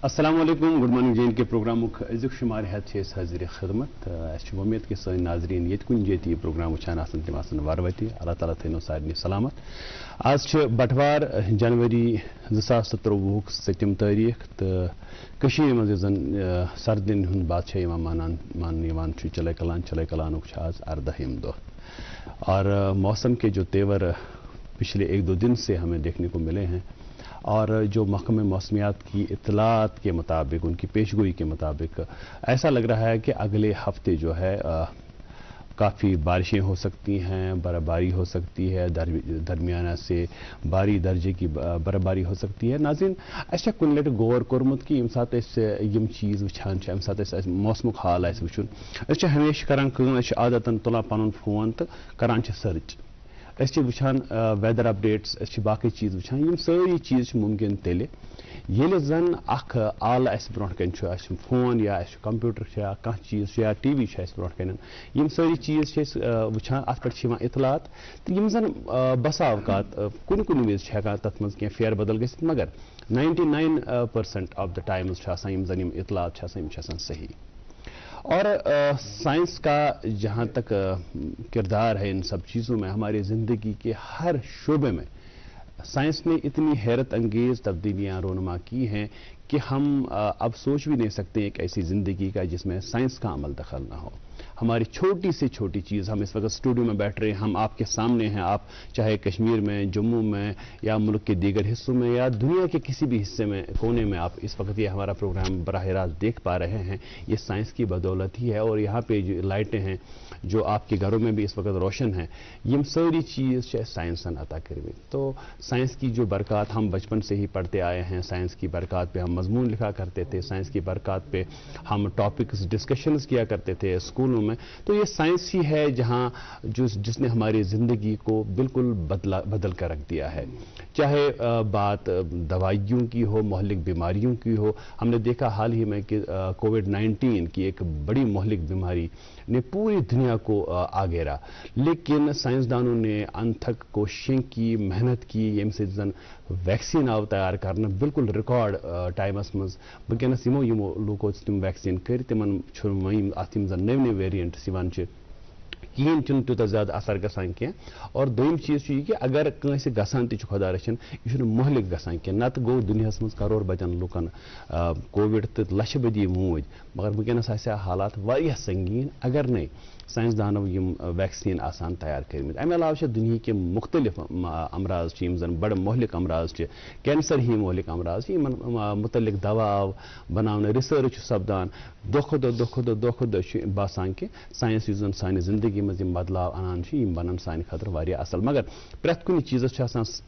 अस्सलाम वालेकुम good morning जेन के प्रोग्राम अजुक शुमार हेत हाजिर खिदमत उम्मीद कि सन नाजरीन ये कुन जे ये प्रोग्राम वुचान तम वरवति अल्लाह ताला थो सारे सलामत। आज बटवार जनवरी 2023 7 तारीख तो मज जन सर्दिन हुंद बादशाह मान चले कलान आज 18 दो और मौसम के जो तेवर पिछले 1-2 दिन से हमें देखने को मिले हैं और जो महकमे मौसमियात की इतलात के मुताबिक उनकी पेशगोई के मुताबिक ऐसा लग रहा है कि अगले हफ्ते जो है काफ़ी बारिशें हो सकती हैं, बर्फ़बारी हो सकती है, दरमियाना से भारी दर्जे की बर्फ़बारी हो सकती है। नाज़रीन अच्छा कुन लट गौर कोरमुत कि यम चीज़ वुचान मौसमुक हाल आस वुचुन हमेशा करान आदतन तुलान पनुन फोन तो करान सर्च वुचान वेदर अपडेट्स बाकी चीज़ वुचान यम सारी चीज़ मुमकिन तेले येले जन अख आल ब्रोह कन फोन या कंप्यूटर या कह चीज़ या टीवी ब्रोह कन यम सारी चीज़ वुचान अत पे इतलात तो यम जन बसा अवकात कुन कुन विज हेकान तथ मज कह फेर बदल गसित मगर 99% ऑफ द टाइम्स यम जन यम इतलात सही। और साइंस का जहाँ तक किरदार है इन सब चीज़ों में हमारी ज़िंदगी के हर शोबे में साइंस ने इतनी हैरत अंगेज़ तब्दीलियाँ रोनमा की हैं कि हम अब सोच भी नहीं सकते एक ऐसी ज़िंदगी का जिसमें साइंस का अमल दखल ना हो। हमारी छोटी से छोटी चीज़, हम इस वक्त स्टूडियो में बैठ रहे हैं, हम आपके सामने हैं, आप चाहे कश्मीर में, जम्मू में या मुल्क के दीगर हिस्सों में या दुनिया के किसी भी हिस्से में कोने में आप इस वक्त ये हमारा प्रोग्राम बराह रास्त देख पा रहे हैं, ये साइंस की बदौलत ही है। और यहाँ पे जो लाइटें हैं जो आपके घरों में भी इस वक्त रोशन हैं, ये सारी चीज़ साइंस अता करवी। तो साइंस की जो बरकत हम बचपन से ही पढ़ते आए हैं, साइंस की बरकत पे हम मजमून लिखा करते थे, साइंस की बरकत पे हम टॉपिक्स डिस्कशंस किया करते थे स्कूलों में। तो ये साइंस ही है जहाँ जिसने हमारी ज़िंदगी को बिल्कुल बदल कर रख दिया है। चाहे बात दवाइयों की हो, मोहलिक बीमारियों की हो, हमने देखा हाल ही में कि कोविड-19 की एक बड़ी मोहलिक बीमारी ने पूरी दुनिया को आगेरा, लेकिन साइंसदानों ने अनथक कोशिशें की, मेहनत की, यम से जन वैक्सीन आव तैयार करना बिल्कुल रिकॉर्ड टाइमस मज वनस यमो लूको तम वैक्सीन कर तिमन अत जन नव वेरिएंट्स कहीं तूत ज्यादा असर गसान की। और दोम चीज़ ये कि अगर कंसे गसान खुदा रचन यह मोहलिक गसान की नत गो दुनिया मज करोड़ बजन लुकन कोविड तो लछ बदी मूज, मगर वनस हालात वारिया संगीन अगर नहीं साइंसदानों यम वैक्सीन आसान तैयार करमित। अमे अलावा दुनिया के मुख्तलिफ अमराज जन बड़ मोहलिक अमराज कैंसर ही मोहलिक अमराज मुतलिक दवा आव बनाने, रिसर्च सपदान दो खुद बासान कि साइंस जन सानि जिंदगी मज बदलाव अनान बनन सान खतर वारिया असल। मगर प्रत कुछ चीज़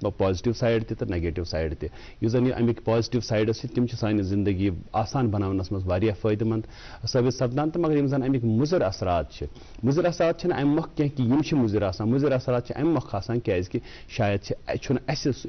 पॉजिटिव साइड तो नेगेटिव साइड तन अमिक पॉजिटिव साइड तम सानि जिंदगी आसान बनावनस मज वारिया फायदेमंद साबित सपदान। तो मगर जन अमिक मुजर असरात मुजर असरात अम मख कह कि यम मुजर आसान, मुजर असरात अम मख आसान कि शायद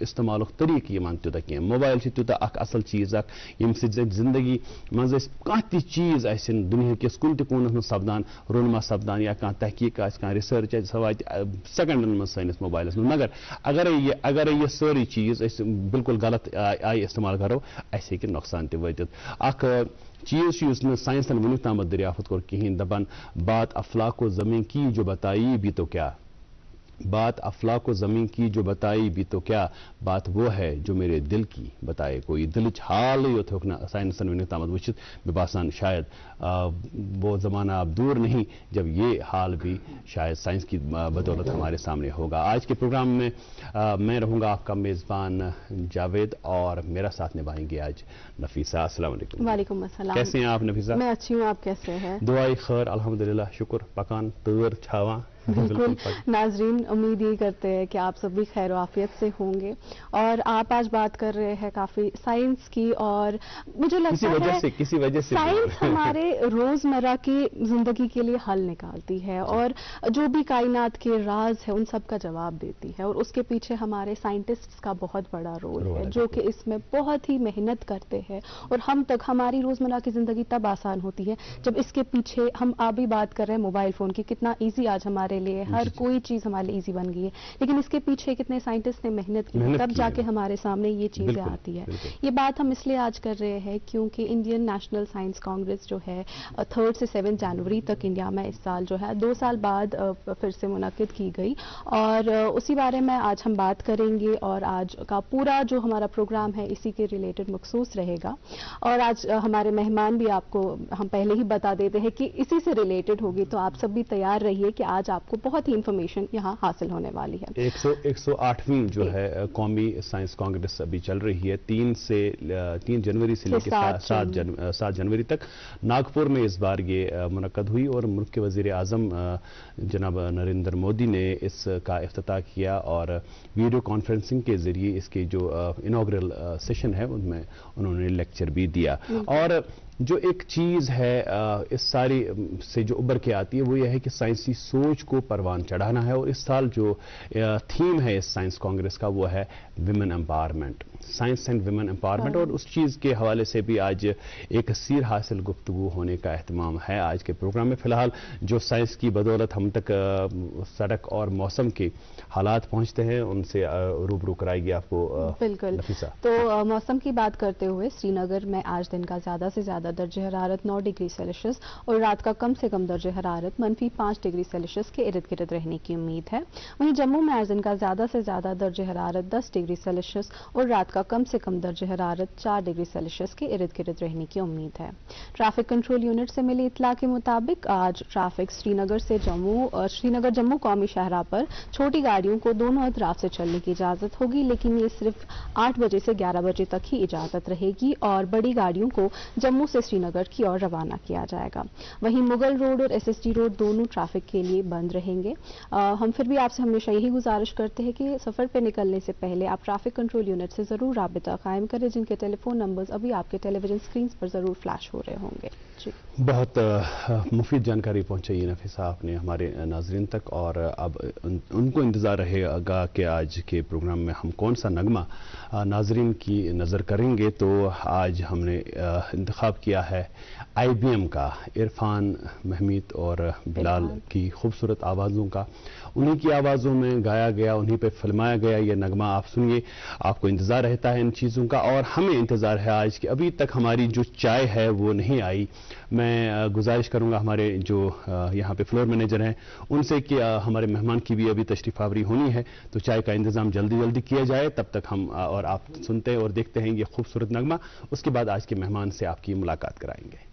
इस्तेमाल तरीक तूत कह। मोबाइल तूत असल चीज़ यम जिंदगी मज कह चीज़ दुनिया किस कुन कोनस में सपदान रोनमा सपदान या कह तहकीक कह रिसर्च सह वा सेकंडन मज सैनिस मोबाइलस में। मगर अगर ये सारी चीज़ बिल्कुल गलत आई इस्तेमाल करो अस हे नुकसान तक चीज़ साइंसन वुन तामत दरियाफ्त कोर कहीं दपान बात अफलाको ज़मीन की जो बताई भी तो क्या, बात अफलाको ज़मीन की जो बताई भी तो क्या, बात वो है जो मेरे दिल की बताए कोई। दिल हाल योना साइंसन वन तामत वचित बेबासान शायद वो ज़माना अब दूर नहीं जब ये हाल भी शायद साइंस की बदौलत हमारे सामने होगा। आज के प्रोग्राम में मैं रहूँगा आपका मेज़बान जावेद और मेरा साथ निभाएंगे आज नफीसा। अस्सलाम वालेकुम। वालेकुम अस्सलाम। कैसे हैं आप नफीसा? मैं अच्छी हूँ, आप कैसे हैं? दुआई खैर अल्हम्दुलिल्लाह, शुक्र पकान तैर छावा। बिल्कुल नाजरीन, उम्मीद ये करते हैं कि आप सभी खैर आफियत से होंगे। और आप आज बात कर रहे हैं काफ़ी साइंस की, और मुझे लगता है किसी वजह से साइंस हमारे रोज़मर्रा की ज़िंदगी के लिए हल निकालती है और जो भी कायनात के राज है उन सब का जवाब देती है। और उसके पीछे हमारे साइंटिस्ट्स का बहुत बड़ा रोल है जो कि इसमें बहुत ही मेहनत करते हैं। और हमारी रोज़मर्रा की ज़िंदगी तब आसान होती है जब इसके पीछे हम अभी बात कर रहे हैं मोबाइल फ़ोन की, कितना ईजी आज हमारे हमारे लिए, हर कोई चीज़ हमारे लिए ईजी बन गई है, लेकिन इसके पीछे कितने साइंटिस्ट ने मेहनत की है, तब जाके हमारे सामने ये चीज़ें आती है। ये बात हम इसलिए आज कर रहे हैं क्योंकि इंडियन नेशनल साइंस कांग्रेस जो है 3 से 7 जनवरी तक इंडिया में इस साल जो है 2 साल बाद फिर से मुनक्किद की गई, और उसी बारे में आज हम बात करेंगे। और आज का पूरा जो हमारा प्रोग्राम है इसी के रिलेटेड मखसूस रहेगा। और आज हमारे मेहमान भी आपको हम पहले ही बता देते हैं कि इसी से रिलेटेड होगी, तो आप सब भी तैयार रहिए कि आज आपको बहुत ही इंफॉर्मेशन यहाँ हासिल होने वाली है। 108वीं जो है कौमी साइंस कांग्रेस अभी चल रही है 3 जनवरी से लेकर 7 जनवरी तक नागपुर में इस बार ये मुनक्कद हुई, और मुल्क के वजीर आजम जनाब नरेंद्र मोदी ने इसका इफ्तिताह किया और वीडियो कॉन्फ्रेंसिंग के जरिए इसके जो इनॉग्रल सेशन है उनमें उन्होंने लेक्चर भी दिया। और जो एक चीज़ है इस सारी से जो उभर के आती है वो ये है कि साइंसी सोच को परवान चढ़ाना है, और इस साल जो थीम है इस साइंस कांग्रेस का वो है women empowerment, science and women empowerment. और उस चीज़ के हवाले से भी आज एक सीर हासिल गुफ्तगू होने का एहतमाम है आज के प्रोग्राम में। फिलहाल जो साइंस की बदौलत हम तक सड़क और मौसम के हालात पहुंचते हैं उनसे रूबरू कराएगी आपको बिल्कुल नफीसा। तो मौसम की बात करते हुए श्रीनगर में आज दिन का ज़्यादा से ज़्यादा दर्जे हरारत 9 डिग्री सेल्सियस और रात का कम से कम दर्जे हरारत -5 डिग्री सेल्सियस के इर्द गिर्द रहने की उम्मीद है। वहीं जम्मू में आज दिन का ज़्यादा से ज़्यादा दर्जे हरारत 10 डिग्री सेल्सियस और रात का कम से कम दर्जे हरारत 4 डिग्री सेल्सियस के इर्द गिर्द रहने की उम्मीद है। ट्रैफिक कंट्रोल यूनिट से मिली इत्तला के मुताबिक आज ट्रैफिक श्रीनगर जम्मू कौमी शाहराह पर छोटी गाड़ियों को दोनों अतराफ से चलने की इजाज़त होगी, लेकिन ये सिर्फ 8 बजे से 11 बजे तक ही इजाज़त रहेगी, और बड़ी गाड़ियों को जम्मू से श्रीनगर की ओर रवाना किया जाएगा। वहीं मुगल रोड और SST रोड दोनों ट्रैफिक के लिए बंद रहेंगे। हम फिर भी आपसे हमेशा यही गुजारिश करते हैं कि सफ़र पर निकलने से पहले आप ट्रैफिक कंट्रोल यूनिट से ज़रूर राबिता कायम करें, जिनके टेलीफोन नंबर्स अभी आपके टेलीविजन स्क्रीन पर ज़रूर फ्लैश हो रहे होंगे। जी, बहुत मुफीद जानकारी पहुंचाई नफीसा आपने हमारे नाजरीन तक, और अब उनको इंतज़ार रहेगा कि आज के प्रोग्राम में हम कौन सा नगमा नाजरीन की नज़र करेंगे। तो आज हमने इंतखाब किया है IBM का, इरफान, महमीद और बिलाल की खूबसूरत आवाज़ों का। उन्हीं की आवाज़ों में गाया गया, उन्हीं पे फिल्माया गया ये नगमा आप सुनिए। आपको इंतज़ार रहता है इन चीज़ों का, और हमें इंतज़ार है आज कि अभी तक हमारी जो चाय है वो नहीं आई। मैं गुजारिश करूंगा हमारे जो यहाँ पे फ्लोर मैनेजर हैं उनसे कि हमारे मेहमान की भी अभी तशरीफ आवरी होनी है, तो चाय का इंतज़ाम जल्दी जल्दी किया जाए। तब तक हम और आप सुनते हैं और देखते हैं ये खूबसूरत नगमा। उसके बाद आज के मेहमान से आपकी मुलाकात कराएंगे।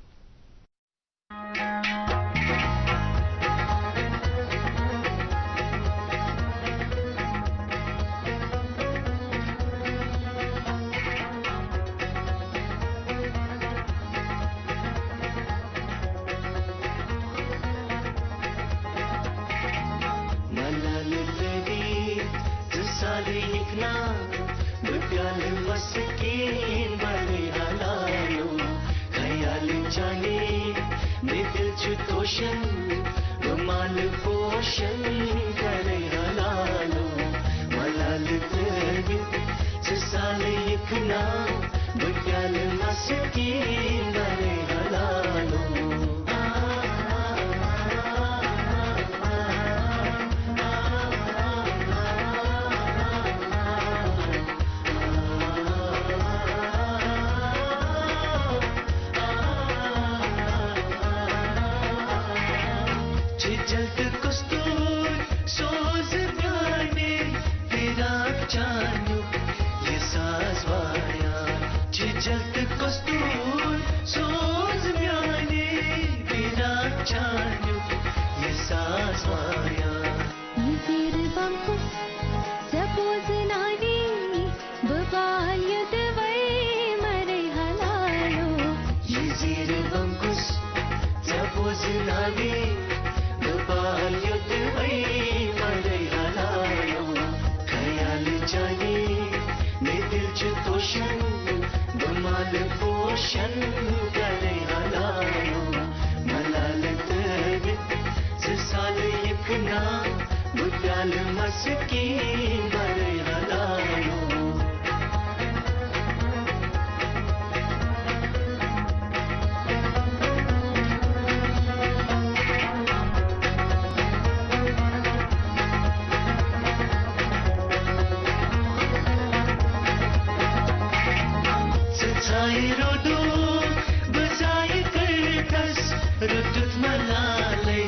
malalai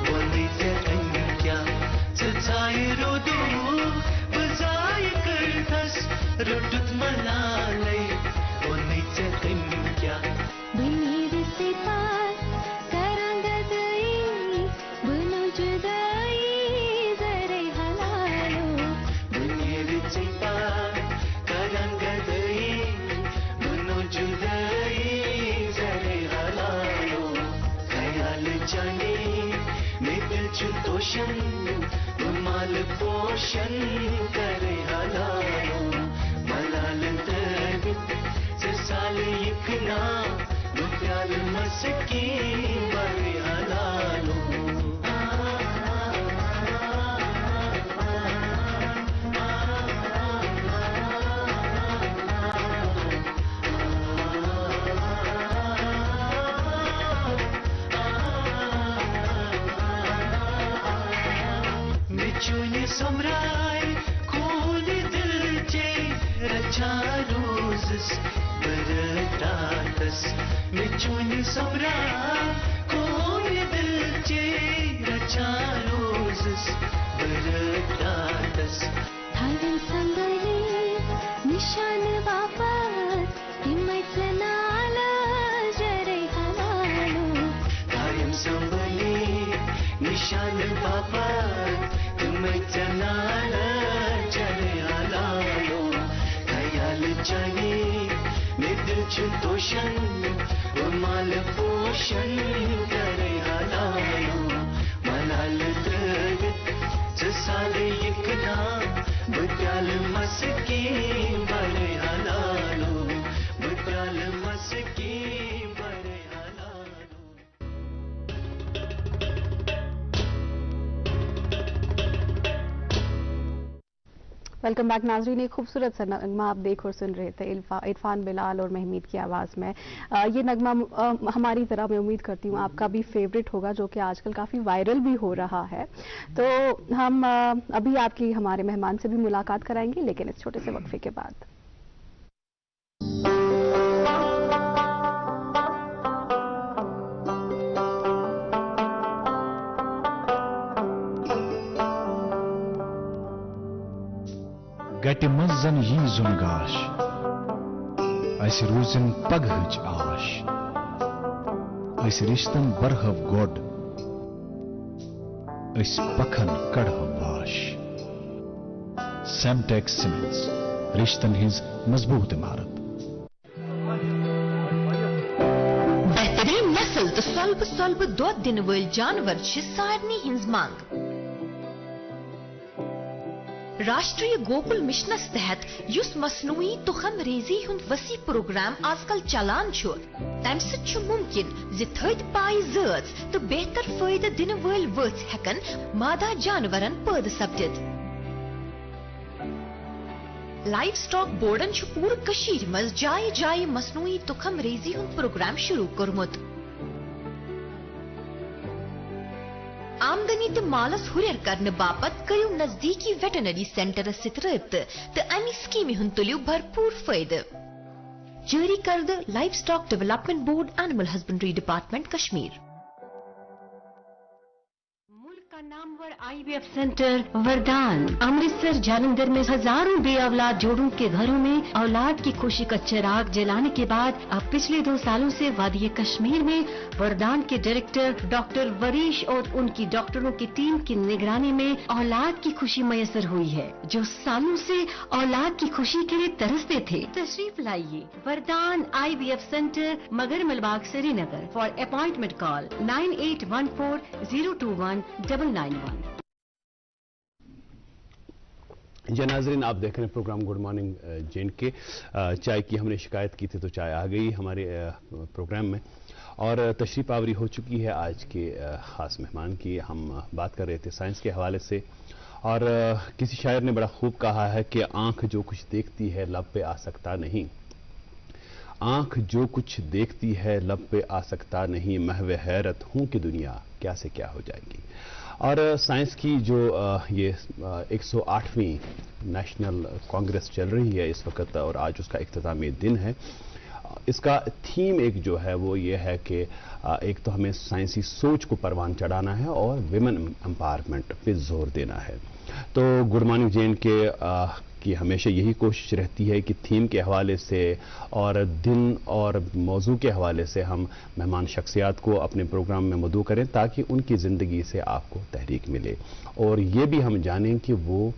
wani tsakan kya tsaye rodu bazai kartas rodut malalai wani tsakan kya Benir sitar karangadai bunuh judai zarai halalo Benir sitar karangadai bunuh judai zarai halalo khayal jane nidil chutoshan mal poshan kare halalo malal tad sal ikna dukal maski bare halalo Michuni samrai koli dil che racha rozes baratatas Michuni samrai koli dil che racha rozes baratatas Tharin sambali nishan wapas himmai sanala zarai halalo Tayam sambali nishan papa tumai chanala chale halalo khayal chani nidil chutoshan mal poshan kare halalo malal tad sale ikna butyal maski bare halalo butyal maski bare halalo welcome back नाजरीन। एक खूबसूरत सा नगमा आप देख और सुन रहे थे इरफान बिलाल और महमीद की आवाज़ में। ये नगमा हमारी तरह मैं उम्मीद करती हूँ आपका भी फेवरेट होगा, जो कि आजकल काफ़ी वायरल भी हो रहा है। तो हम अभी आपकी हमारे मेहमान से भी मुलाकात कराएंगे, लेकिन इस छोटे से वक्फे के बाद। गटि मंजन यी जुनगाश अस रूजन पगहच आश अस रिश्तन बरहव गोड अस पखन कड़ह बाश सेमटेक्स सीमेंट्स रिश्तन हिंज मजबूत इमारत बेहतरीन नस्ल तो स्वल्प दुध दिन वल जानवर सारनी हिंज मांग राष्ट्रीय गोकुल मिशनस तहत युस मसनूई तुखम रेजी हुंद वसी प्रोग्राम आजकल चलान तम सु मुमकिन जि थद पाई जज तो बेहतर फायदे दिन वल वथ हेकन मादा जानवरन पैद सपदित। लाइव स्टॉक बोर्डन पूर कशीर मज जाय जाय मसनूई तुखम रेजी हुंद प्रोग्राम शुरू कोरमुत। आमदनी तो मालस हुरियर करने बापत करियो नजदीकी वेटनरी सेंटर सित रब्त तो अमी स्कीम हुन तुलियो भरपूर फायदे। जारी करद live stock development board animal husbandry department Kashmir. Namvar IVF centre वरदान अमृतसर जालंधर में हजारों बे औलाद जोड़ों के घरों में औलाद की खुशी का चिराग जलाने के बाद अब पिछले 2 सालों से वादी कश्मीर में वरदान के डायरेक्टर डॉक्टर वरीश और उनकी डॉक्टरों की टीम की निगरानी में औलाद की खुशी मयसर हुई है। जो सालों से औलाद की खुशी के लिए तरसते थे, तशरीफ लाइए वरदान IVF सेंटर मगर मलबाग श्रीनगर। For appointment call 9814021991। जी नाज़रीन, आप देख रहे हैं प्रोग्राम गुड मॉर्निंग J&K। चाय की हमने शिकायत की थी तो चाय आ गई हमारे प्रोग्राम में और तशरीफ आवरी हो चुकी है आज के ख़ास मेहमान की। हम बात कर रहे थे साइंस के हवाले से और किसी शायर ने बड़ा खूब कहा है कि आंख जो कुछ देखती है लब पे आ सकता नहीं, आंख जो कुछ देखती है लब पे आ सकता नहीं, महवे हैरत हूं कि दुनिया क्या से क्या हो जाएगी। और साइंस की जो ये 108वीं नेशनल कांग्रेस चल रही है इस वक्त और आज उसका इख्तितामी दिन है اس کا تھیم ایک جو ہے وہ یہ ہے کہ ایک تو ہمیں سائنسی سوچ کو پروان چڑھانا ہے اور ویمن امپاورمنٹ پہ زور دینا ہے. تو گڈ مارننگ جین کے کی ہمیشہ یہی کوشش رہتی ہے کہ تھیم کے حوالے سے اور دن اور موضوع کے حوالے سے ہم مہمان شخصیات کو اپنے پروگرام میں مدعو کریں تاکہ ان کی زندگی سے آپ کو تحریک ملے اور یہ بھی ہم جانیں کہ وہ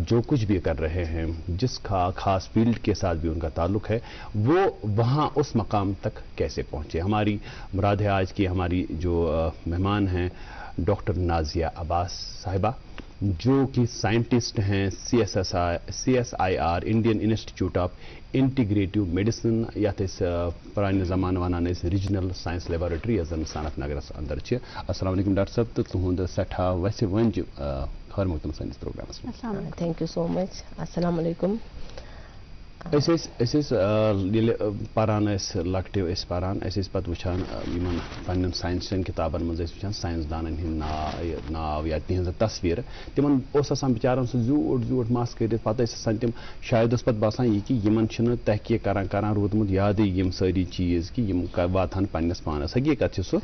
جو کچھ بھی کر رہے ہیں جس خاص فیلڈ کے ساتھ بھی ان کا تعلق ہے وہ وہاں اس مقام تک کیسے پہنچے. ہماری مراد ہے آج کی ہماری جو مہمان ہیں ڈاکٹر نازیہ عباس صاحبہ جو کہ سائنٹسٹ ہیں CSIR Indian institute of integrative medicine یتھ پرانہ زمانہ ونان ریجنل سائنس لیبارٹری یس زن صنعت نگرس اندر. السلام علیکم ڈاکٹر صاحب تو تہد سٹھا وسہ ونج خیر مقدم سانس پروگرامس میں. تھینک یو سو مچ. السلام علیکم. پران لکٹے پران پتہ وچان پن سائنسن کتابن مز وچان سائنسدانن ہند ناو یا تہذ تصویر تمن آسان بچارن سہ زیوٹ مس کرت پتہ آسان تم شاید اس پتہ باسان یہ کہ یمن چھنہ تحقیق کران روٗدمُت یادے یم ساری چیز کہ یم واتہن پنس پانس. حقیقت سہ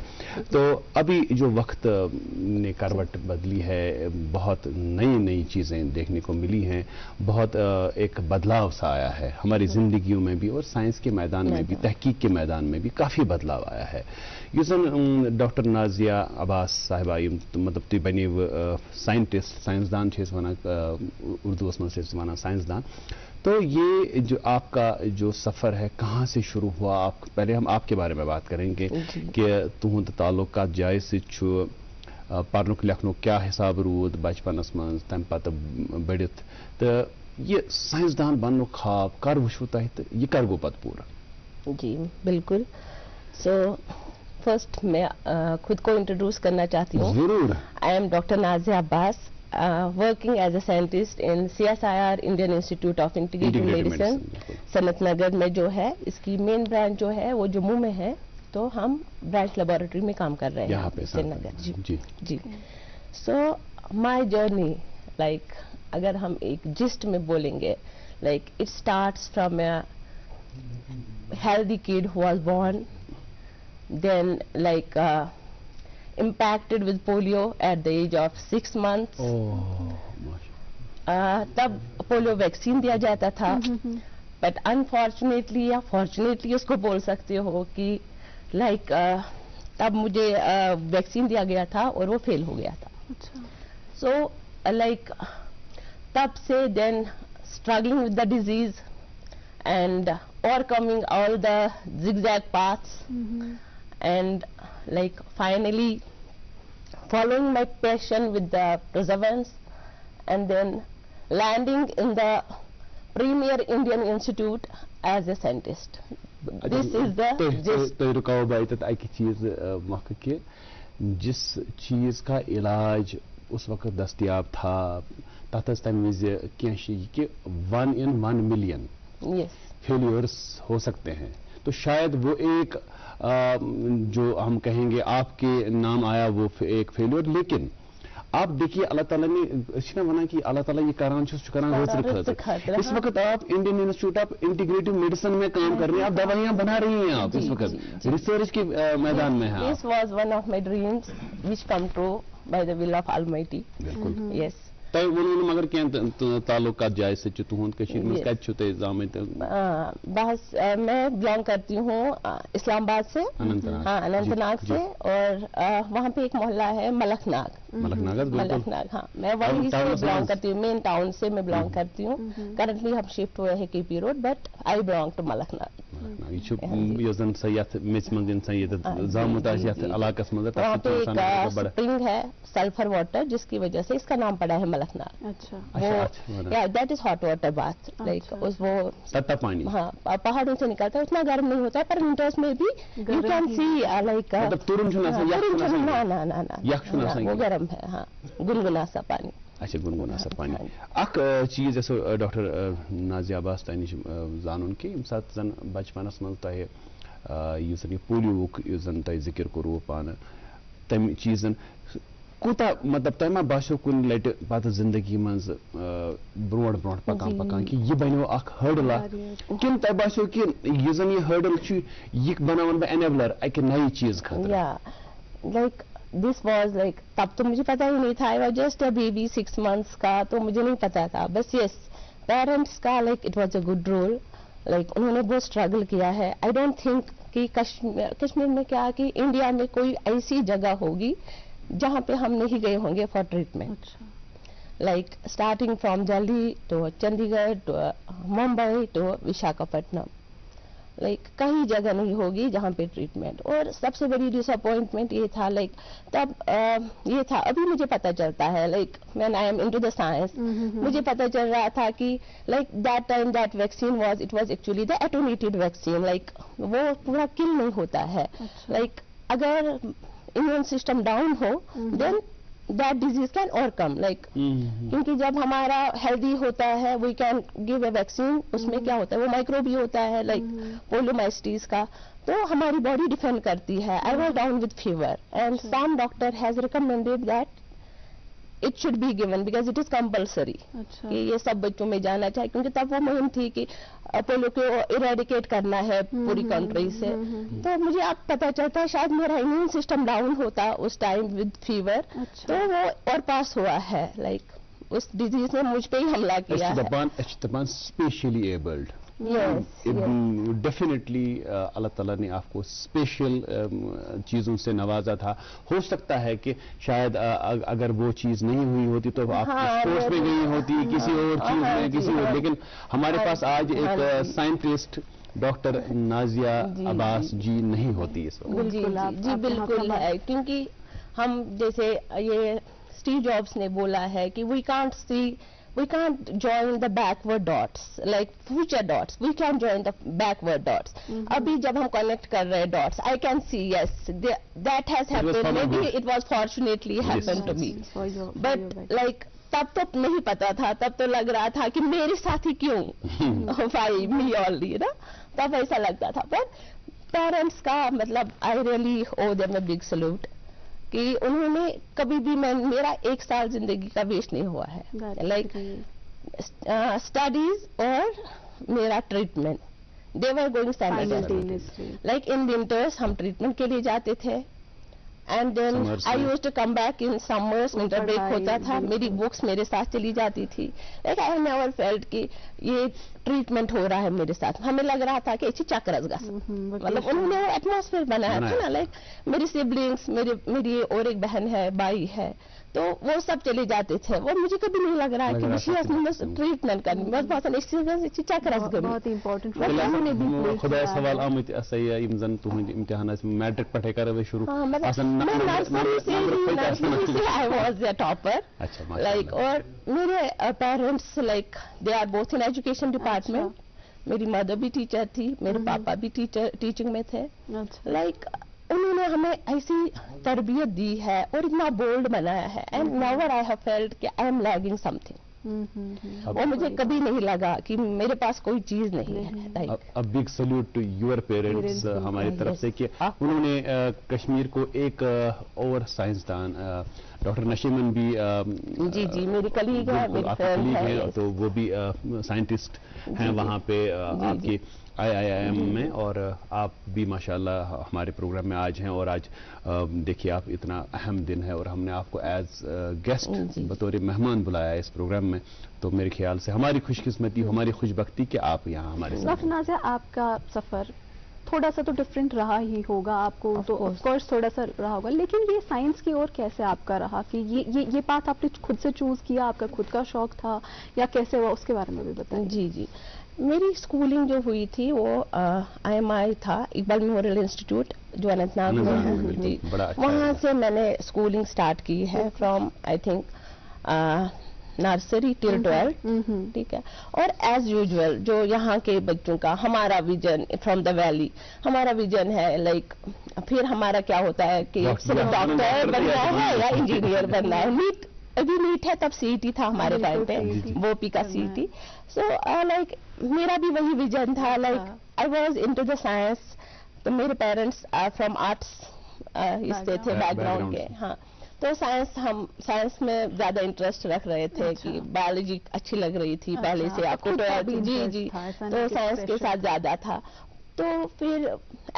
تو ابھی جو وقت نے کروٹ بدلی ہے بہت نئی چیزیں دیکھنے کو ملی ہیں بہت ایک بدلاؤ سا آیا ہے ہماری زندگیوں میں بھی اور سائنس کے میدان میں بھی تحقیق کے میدان میں بھی کافی بدلاؤ آیا ہے. یس زن ڈاکٹر نازیہ عباس صاحبہ مطلب تھی بنیو سائنٹسٹ سائنسدان ونان اردو مز ونان سائنسدان. تو یہ جو آپ کا جو سفر ہے کہاں سے شروع ہوا پہلے ہم آپ کے بارے میں بات کریں گے کہ تہد تعلقات جائے سے پرنک لکھنک کیا حساب رود بچپنس مز تم پتہ بڑھت تو یہ سائنسدان بننے خواب کر وچھو تہ تو یہ کر گو پتہ پورا. جی بالکل. سو فرسٹ میں خود کو انٹروڈیوس کرنا چاہتی ہوں. ضرور. I am doctor Nazia Abbas working as a scientist in CSIR Indian Institute of Integrative Medicine صنعت نگر میں جو ہے اس کی مین برانچ جو ہے وہ جموں میں ہے تو ہم برانچ لیبارٹری میں کام کر رہے ہیں سری نگر. جی. سو مائی جرنی لائک اگر ہم ایک جسٹ میں بولیں گے like it starts from a healthy kid who was born then like impacted with polio at the age of 6 months. تب پولیو ویکسین دیا جاتا تھا بٹ انفارچونیٹلی یا فارچونیٹلی اس کو بول سکتے ہو کہ لائک تب مجھے ویکسین دیا گیا تھا اور وہ فیل ہو گیا تھا. سو لائک تب سے then struggling with the disease and overcoming all the zigzag paths and like finally following my passion with the perseverance and then landing in the premier Indian Institute as a scientist. This is the gist. تو رکاو بھائی تو ایک چیز موقع کہ جس چیز کا علاج اس وقت دستیاب تھا تحت تمہ وز کہ 1 in 1 million فیلیورس ہو سکتے ہیں تو شاید وہ ایک جو ہم کہیں گے آپ کے نام آیا وہ ایک فیلور. لیکن آپ دیکھیے اللہ تعالیٰ نے ونان کہ اللہ تعالیٰ یہ کران روزر خاطر. اس وقت آپ Indian institute of integrative medicine میں کام کر رہے ہیں آپ دوائیاں بنا رہی ہیں آپ اس وقت ریسرچ کے میدان میں ہیں. This was one of my dreams which come true by the will of Almighty. بالکل. Yes. تہ ون مگر کی تعلقات جائے سے تہد مز کت تھی زامت. بس میں بلانگ کرتی ہوں اسلام آباد سے ہاں اننت ناگ سے اور وہاں پہ ایک محلہ ہے ملک ناگ. ہاں میں وہیں سے بلانگ کرتی ہوں مین ٹاؤن سے میں بلانگ کرتی ہوں. کرنٹلی ہم شفٹ ہوئے ہیں KP road but I belong to Malaknag. یہ زن سا یت میچ مز زامت علاقہ مز اسپرنگ ہے سلفر واٹر جس کی وجہ سے اس کا نام پڑا ہے Malaknag. That is hot water bath like وہ پانی ہاں پہاڑوں سے نکلتا ہے اتنا گرم نہیں ہوتا ہے پر ونٹرس میں بھی یو کین سی لائک وہ گرم ہے ہاں گنگنا سا پانی. اچھا گنگنا سا پانی. اخ چیز ڈاکٹر نازیہ عباس تہ نش زانن کہ یم سات زن بچپنس من تہ پولیو زن تہ ذکر کوٚروٕ پانہٕ تمہِ چیٖزن کوتا مطلب تۄہہِ ما باسیو کُنہِ لٹہِ پتہٕ زندگی منٛز برونٛٹھ برونٛٹھ پکان پکان کہِ یہِ بنیو اکھ ہرڈل اکھ کِنہٕ تۄہہِ باسیو کہِ یُس زن یہِ ہرڈل چھُ یہِ بناون بہٕ انیبلر اکہِ نَیہِ چیٖز خٲطرٕ لائک دس واز لائک تب تو مجھے پتا ہی نہیں تھا I was just a baby 6 months کا تو مجھے نہیں پتا تھا بس یس پیرنٹس کا like it was a good role like انہوں نے بہت اسٹرگل کیا ہے آئی ڈونٹ تھنک کہ کشمیر میں کیا کہ انڈیا میں کوئی ایسی جگہ ہوگی جہاں پہ ہم نہیں گئے ہوں گے for treatment like starting from Delhi to Chandigarh to Mumbai to Visakhapatnam like کہیں جگہ نہیں ہوگی جہاں پہ ٹریٹمنٹ اور سب سے بڑی ڈس اپوائنٹمنٹ یہ تھا لائک تب یہ تھا ابھی مجھے پتا چلتا ہے like when I am into the science مجھے پتا چل رہا تھا کہ like that time that vaccine was it was actually the attenuated vaccine like وہ پورا کل نہیں ہوتا ہے لائک اگر امیون سسٹم ڈاؤن ہو then that disease can overcome like کیونکہ جب ہمارا ہیلدی ہوتا ہے we can give a vaccine اس میں کیا ہوتا ہے وہ مائکروب بھی ہوتا ہے لائک پولیومائسٹیز کا تو ہماری باڈی ڈیفینڈ کرتی ہے I was down with fever and some doctor has recommended that it should be given because it is compulsory کہ یہ سب بچوں میں جانا چاہیے کیونکہ تب وہ مہم تھی کہ پولو کو ایریڈیکیٹ کرنا ہے پوری کنٹری سے تو مجھے اب پتا چلتا ہے شاید میرا امیون سسٹم ڈاؤن ہوتا اس ٹائم ود فیور تو وہ اور پاس ہوا ہے لائک اس ڈیزیز نے مجھ پہ ہی حملہ کیا ہے اسپیشلی ایبلڈ ڈیفینیٹلی اللہ تعالیٰ نے آپ کو اسپیشل چیزوں سے نوازا تھا ہو سکتا ہے کہ شاید اگر وہ چیز نہیں ہوئی ہوتی تو آپ اسپورٹس میں گئی ہوتی کسی اور چیز میں کسی اور لیکن ہمارے پاس آج ایک سائنٹسٹ ڈاکٹر نازیہ عباس جی نہیں ہوتی اس وقت جی بالکل ہے کیونکہ ہم جیسے یہ اسٹیو جابس نے بولا ہے کہ we can't join the backward dots like future dots we can join the backward dots abhi jab hum connect kar rahe dots I can see yes that has happened maybe it was fortunately happened to me but like تب تو نہیں پتا تھا تب تو لگ رہا تھا کہ میرے ساتھ ہی کیوں why me only نا تب ایسا لگتا تھا پر پیرنٹس کا مطلب I really owe them a big salute کہ انہوں نے کبھی بھی میرا 1 سال زندگی کا ویسٹ نہیں ہوا ہے لائک اسٹڈیز اور میرا treatment they were going simultaneously like in winters ہم ٹریٹمنٹ کے لیے جاتے تھے and then I use to come back in summers winter break ہوتا تھا میری بکس میرے ساتھ چلی جاتی تھی لائک آئی نیور فیلٹ کہ یہ ٹریٹمنٹ ہو رہا ہے میرے ساتھ ہمیں لگ رہا تھا کہ اچھی چکرس گا مطلب انہوں نے وہ ایٹماسفیئر بنایا تھا نا لائک میری سبلنگس میری اور ایک بہن ہے بھائی ہے تو وہ سب چلے جاتے تھے وہ مجھے کبھی نہیں لگ رہا کہ ٹریٹمنٹ کرنی بس بہت چکرس بہت امپورٹنٹ خدا سوال آمت یم زن تہند امتحان میٹرک پٹھے کرو شروع I was a topper like اور میرے parents like they are both in education department میری مدر بھی ٹیچر تھی میرے پاپا بھی ٹیچنگ میں تھے لائک انہوں نے ہمیں ایسی تربیت دی ہے اور اتنا بولڈ بنایا ہے and never I have felt کہ I am lagging something اور مجھے کبھی نہیں لگا کہ میرے پاس کوئی چیز نہیں ہے big salute to your parents ہماری طرف سے کہ انہوں نے کشمیر کو ایک اور سائنسدان ڈاکٹر نشیمن بھی جی میری کلیگ ہے میری فرینڈ ہے تو وہ بھی سائنٹسٹ ہیں وہاں پہ آپ کی IIM میں اور آپ بھی ماشاءاللہ ہمارے پروگرام میں آج ہیں اور آج دیکھیے آپ اتنا اہم دن ہے اور ہم نے آپ کو ایز گیسٹ بطور مہمان بلایا ہے اس پروگرام میں تو میرے خیال سے ہماری خوش قسمتی ہماری خوش بختی کہ آپ یہاں ہمارے ساتھ ڈاکٹر نازیہ آپ کا سفر تھوڑا سا تو ڈفرینٹ رہا ہی ہوگا آپ کو تو آف کورس تھوڑا سا رہا ہوگا لیکن یہ سائنس کی اور کیسے آپ کا رہا کہ یہ بات آپ نے خود سے چوز کیا آپ کا خود کا شوق تھا یا کیسے ہوا اس کے بارے میں بھی بتائیں جی میری اسکولنگ جو ہوئی تھی وہ IMI تھا اقبال میموریل انسٹیٹیوٹ جو اننت ناگ میں ہے جی وہاں سے میں نے اسکولنگ اسٹارٹ کی ہے فرام آئی تھنک نرسری ٹل 12 ٹھیک ہے اور ایز یوزول جو یہاں کے بچوں کا ہمارا ویژن فرام دا ویلی ہمارا ویژن ہے لائک پھر ہمارا کیا ہوتا ہے کہ صرف ڈاکٹر بننا ہے یا انجینئر بننا ہے نیٹ ابھی نیٹ ہے تب CET تھا ہمارے ٹائم پہ WOP کا CET سو لائک میرا بھی وہی ویژن تھا like I was into the science تو میرے پیرنٹس فرام آرٹس اس سے تھے بیک گراؤنڈ کے ہاں तो साइंस में ज्यादा इंटरेस्ट रख रहे थे कि बायोलॉजी अच्छी लग रही थी पहले से आपको, तो जी तो साइंस के साथ ज्यादा था। तो फिर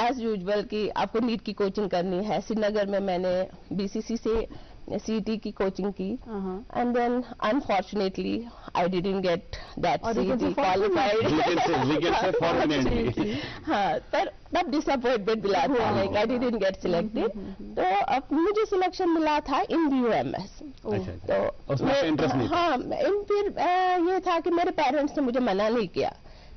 एज यूजुअल कि आपको नीट की कोचिंग करनी है, श्रीनगर में मैंने BCC से CET की कोचिंग की, and then unfortunately I didn't get that CET qualified. हाँ, पर तब डिसअपॉइंटमेंट मिला था, like I didn't get selected. तो अब मुझे सिलेक्शन मिला था इन BUMS। तो हाँ, फिर ये था कि मेरे पेरेंट्स ने मुझे मना नहीं किया।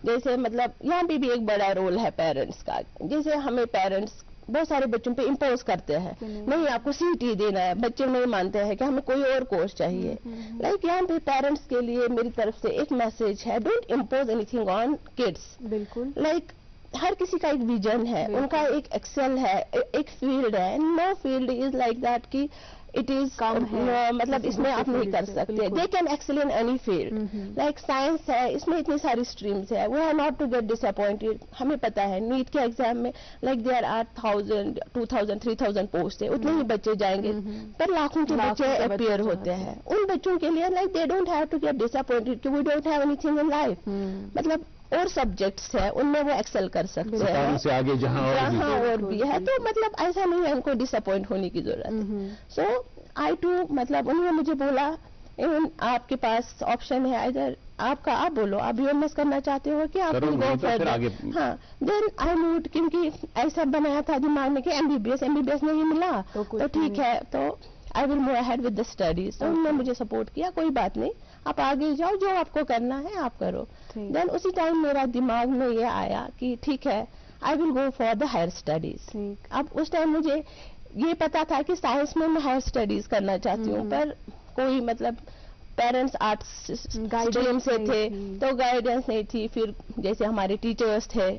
जैसे मतलब यहाँ पे भी एक बड़ा रोल है पेरेंट्स का, जैसे हमें पेरेंट्स बहुत सारे बच्चों पे इम्पोज करते हैं, नहीं आपको CET देना है, बच्चे नहीं मानते हैं कि हमें कोई और कोर्स चाहिए। लाइक यहाँ पे पेरेंट्स के लिए मेरी तरफ से एक मैसेज है, don't impose anything on kids. बिल्कुल, लाइक हर किसी का एक विजन है, उनका एक एक्सेल है, एक फील्ड है। No field is like that कि इट इज कम है, मतलब इसमें आप नहीं कर सकते। They can excel in any field. Like science है, इसमें इतनी सारी स्ट्रीम्स है, we are not to get disappointed. हमें पता है नीट के एग्जाम में लाइक देयर आर 1000, 2000, 3000 पोस्ट है, उतने ही बच्चे जाएंगे, पर लाखों के बच्चे अपियर होते हैं। उन बच्चों के लिए like they don't have to get disappointed कि we don't have anything in life. मतलब और सब्जेक्ट्स है उनमें वो एक्सेल कर सकते हैं, से आगे जहाँ और भी है। तो मतलब ऐसा नहीं है उनको डिसअपॉइंट होने की जरूरत है। सो आई टू मतलब उन्होंने मुझे बोला आपके पास ऑप्शन है, इधर आपका, आप बोलो आप BUMS करना चाहते हो कि आप गो फर्दर। हाँ, देन आई मूड, क्योंकि ऐसा बनाया था दिमाग में कि MBBS नहीं मिला तो ठीक है, तो I will move ahead with the studies. तो उन्होंने मुझे सपोर्ट किया, कोई बात नहीं आप आगे जाओ, जो आपको करना है आप करो। देन उसी टाइम मेरा दिमाग में ये आया कि ठीक है I will go for the higher studies. अब उस टाइम मुझे ये पता था कि साइंस में मैं हायर स्टडीज करना चाहती हूँ, पर कोई मतलब पेरेंट्स आर्ट्स स्ट्रीम से थे तो गाइडेंस नहीं थी। फिर जैसे हमारे टीचर्स थे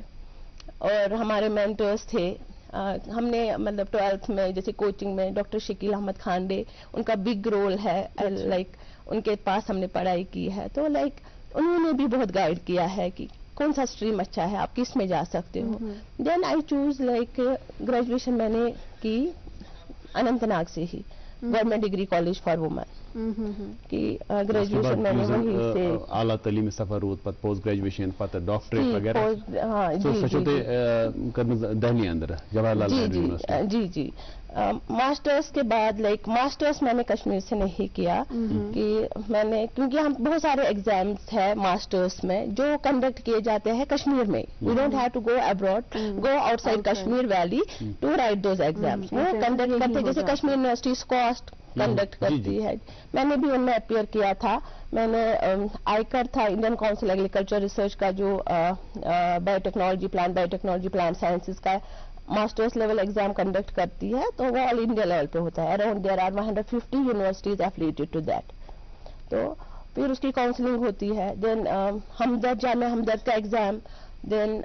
और हमारे मेंटर्स थे, हमने मतलब 12th में जैसे कोचिंग में डॉक्टर शकील अहमद खांडे, उनका बिग रोल है, लाइक उनके पास हमने पढ़ाई की है। तो लाइक उन्होंने भी बहुत गाइड किया है कि कौन सा स्ट्रीम अच्छा है, आप किस में जा सकते हो। Then I choose like graduation मैंने की अनंतनाग से ही, government degree college for women की ग्रेजुएशन मैंने वहीं से आला तालीम सफर रोत पत पोस्ट ग्रेजुएशन पत डॉक्टरेट वगैरह। हाँ जी दिल्ली अंदर जवाहरलाल नेहरू यूनिवर्सिटी। जी मास्टर्स के बाद लाइक मास्टर्स मैंने कश्मीर से नहीं किया कि मैंने, क्योंकि हम बहुत सारे एग्जाम्स है मास्टर्स में जो कंडक्ट किए जाते हैं कश्मीर में। We don't have to go abroad, go outside Kashmir valley to write those exams. वो कंडक्ट करते जैसे कश्मीर यूनिवर्सिटी कॉस्ट कंडक्ट करती है, मैंने भी उनमें अपियर किया था। मैंने आईकर था, इंडियन काउंसिल एग्रीकल्चर रिसर्च का, जो बायोटेक्नोलॉजी प्लांट साइंसेज का मास्टर्स लेवल एग्जाम कंडक्ट करती है, तो वो ऑल इंडिया लेवल पे होता है। Around there are 150 universities affiliated to that. तो फिर उसकी काउंसलिंग होती है। देन हमदर्द, जामिया हमदर्द का exam, then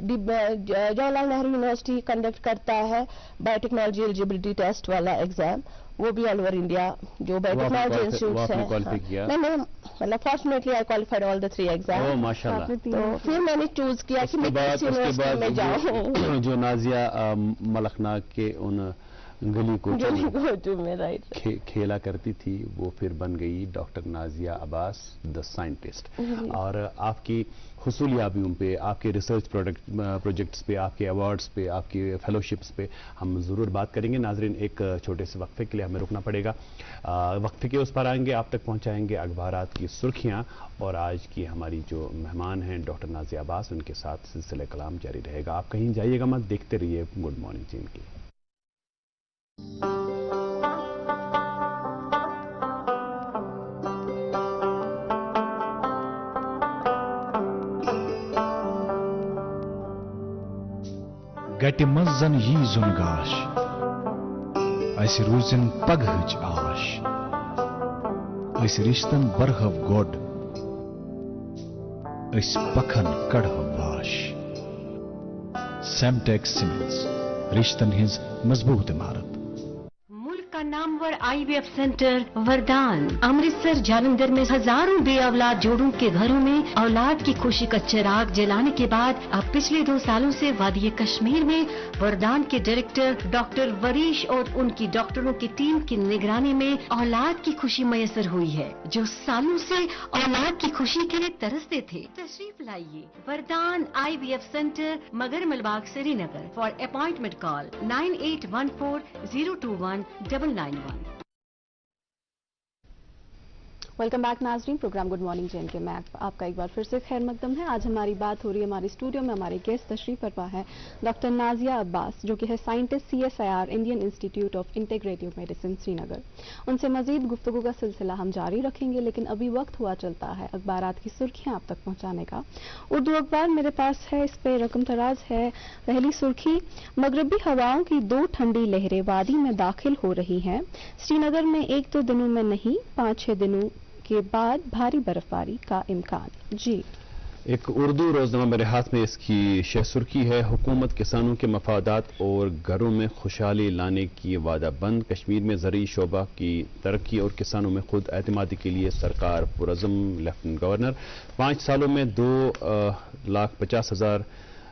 Jawaharlal Nehru university conduct करता है बायोटेक्नोलॉजी एलिजिबिलिटी टेस्ट वाला एग्जाम, वो भी ऑल ओवर इंडिया जो बायोटेक्नोलॉजी इंस्टीट्यूट है। मैंने मतलब fortunately I qualified all the 3 exam. माशाल्लाह। तो फिर मैंने चूज किया कि मैं किस यूनिवर्सिटी में जाऊँ। जो नाजिया मलकनाग के उन गली को में राइट खेला करती थी, वो फिर बन गई doctor Nazia Abbas the scientist. और आपकी हुसूलियाबियों पे, आपके रिसर्च प्रोजेक्ट्स पे, आपके अवार्ड्स पे, आपकी फेलोशिप्स पे हम ज़रूर बात करेंगे। नाजरीन, एक छोटे से वक्फे के लिए हमें रुकना पड़ेगा। वक्फे के उस पर आएंगे, आप तक पहुंचाएंगे अखबारात की सुर्खियां, और आज की हमारी जो मेहमान हैं डॉक्टर नाजिया अब्बास, उनके साथ सिलसिले कलाम जारी रहेगा। आप कहीं जाइएगा मत, देखते रहिए गुड मॉर्निंग चीन की। गटि मंजन यी जुन गाश, अस रूजन पगहच आश, अस रिश्तन बरहव गोड, अस पखन कड़हव वाश। सेमटेक सीमेंट्स, रिश्तन हिंज मजबूत इमारत। मुल्क का नाम नामवर IVF सेंटर वरदान अमृतसर जालंधर में हजारों बे औलाद जोड़ों के घरों में औलाद की खुशी का चिराग जलाने के बाद अब पिछले 2 सालों से वादी कश्मीर में वरदान के डायरेक्टर डॉक्टर वरीश और उनकी डॉक्टरों की टीम की निगरानी में औलाद की खुशी मैसर हुई है। जो सालों से औलाद की खुशी के लिए तरसते थे, तशरीफ लाइए वरदान IVF सेंटर मगर मलबाग Srinagar. For appointment call 9814021991। Welcome back नाजरीन, प्रोग्राम गुड मॉर्निंग JNK में आपका एक बार फिर से खैर मकदम है। आज हमारी बात हो रही है, हमारी स्टूडियो में हमारे गेस्ट तशरीफ फरमा है डॉक्टर नाजिया अब्बास, जो कि है scientist CSIR Indian Institute of Integrative medicine Srinagar. उनसे मजीद गुफ्तगू का सिलसिला हम जारी रखेंगे, लेकिन अभी वक्त हुआ चलता है अखबारात की सुर्खियां आप तक पहुंचाने का। उर्दू अखबार मेरे पास है, इस पे रकम तराज है। पहली सुर्खी, मगरबी हवाओं की 2 ठंडी लहरें वादी में दाखिल हो रही हैं। श्रीनगर में 1-2 दिनों में नहीं, 5-6 दिनों के बाद भारी बर्फबारी का इम्कान। जी, एक उर्दू रोजनामा मेरे हाथ में, इसकी शह सुर्खी है, हुकूमत किसानों के मफादात और घरों में खुशहाली लाने की वादा बंद। कश्मीर में ज़रूरी शोबा की तरक्की और किसानों में खुद एतमादी के लिए सरकार पुरज़्म। लेफ्टिनेंट गवर्नर, 5 सालों में 2,50,000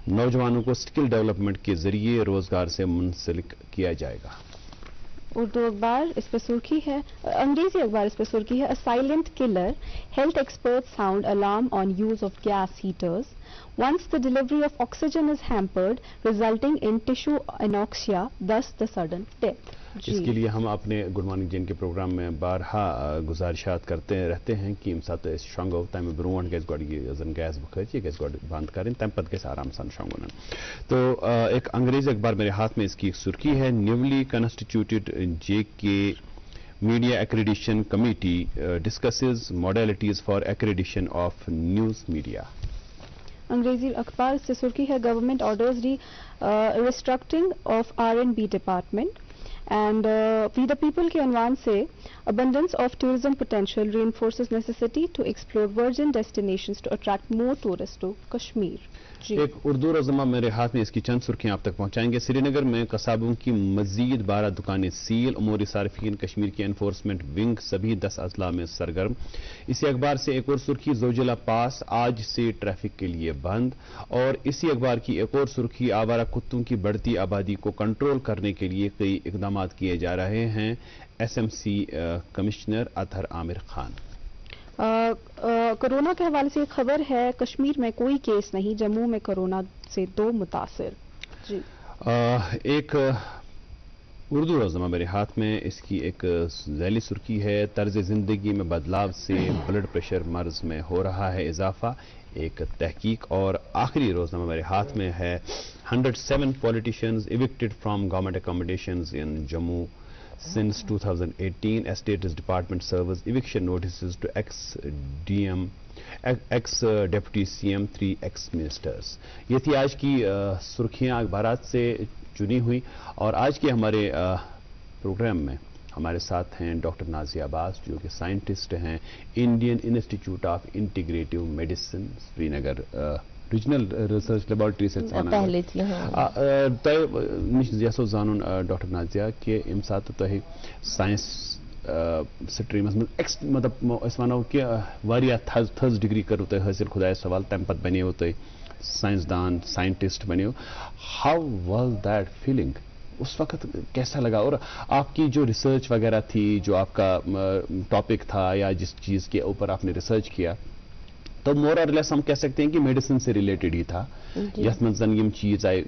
नौजवानों को स्किल डेवलपमेंट के जरिए रोजगार से मुंसलिक किया जाएगा। उर्दू अखबार इस पर सुर्खी है, अंग्रेजी अखबार इस पर सुर्खी है, a silent killer, health expert sound alarm on use of gas heaters, once the delivery of oxygen is hampered resulting in tissue anoxia, thus the sudden death। इसके लिए हम अपने गुड मॉर्निंग JNK के प्रोग्राम में बारहा गुजारिशात करते रहते हैं कि साथ शंगो तम ब्रोट गैस गैस बखच गैस बंद करें, तम पत गैस आराम सान शंगुन। तो एक अंग्रेजी अखबार मेरे हाथ में, इसकी एक सुर्खी है, newly constituted JK media accreditation committee discusses modalities for accreditation of news media. अंग्रेजी अखबार से सुर्खी है, government orders restructuring of R&B department. And we the people के अनवान से, abundance of tourism potential reinforces necessity to explore virgin destinations to attract more tourists to Kashmir। एक उर्दू रोजनामा मेरे हाथ में, इसकी चंद सुर्खियां आप तक पहुंचाएंगे। श्रीनगर में कसाबों की मजीद 12 दुकानें सील। उमूरी सार्फिन कश्मीर की एनफोर्समेंट विंग सभी 10 अजला में सरगर्म। इसी अखबार से एक और सुर्खी, जोजिला पास आज से ट्रैफिक के लिए बंद। और इसी अखबार की एक और सुर्खी, आवारा कुत्तों की बढ़ती आबादी को कंट्रोल करने के लिए कई इकदाम किए जा रहे हैं। SMC commissioner Athar Aamir Khan. Corona के हवाले से एक खबर है, कश्मीर में कोई केस नहीं, जम्मू में कोरोना से 2 मुतासिर। जी, एक उर्दू रोजनामा मेरे हाथ में, इसकी एक झैली सुर्खी है, तर्ज जिंदगी में बदलाव से ब्लड प्रेशर मर्ज में हो रहा है इजाफा, एक तहकीक। और आखिरी रोजनामा मेरे हाथ में है, 107 politicians evicted from government accommodations in Jammu since 2018. Estate Department serves eviction notices to ex-deputy CM, 3 ex-ministers। ये थी आज की सुर्खियां अखबारात से चुनी हुई। और आज के हमारे प्रोग्राम में हमारे साथ हैं डॉक्टर नाजिया अब्बास, जो कि साइंटिस्ट हैं Indian Institute of Integrative medicine Srinagar regional research laboratory से पहले थी। निश जानून डॉक्टर नाजिया कि इम साथ तुह साइंस स्ट्रीमस में मतलब वनो कि वारिया थज डिग्री करू तुह हासिल खुदायस सवाल, तम पत बनो तुह साइंसदान साइंटिस्ट बनो। हाउ वाज दैट फीलिंग उस वक्त, कैसा लगा? और आपकी जो रिसर्च वगैरह थी, जो आपका टॉपिक था या जिस चीज़ के ऊपर आपने रिसर्च किया, तो मोर और लेस हम कह सकते हैं कि मेडिसिन से रिलेटेड ही था। यथ मन जन यम चीज आए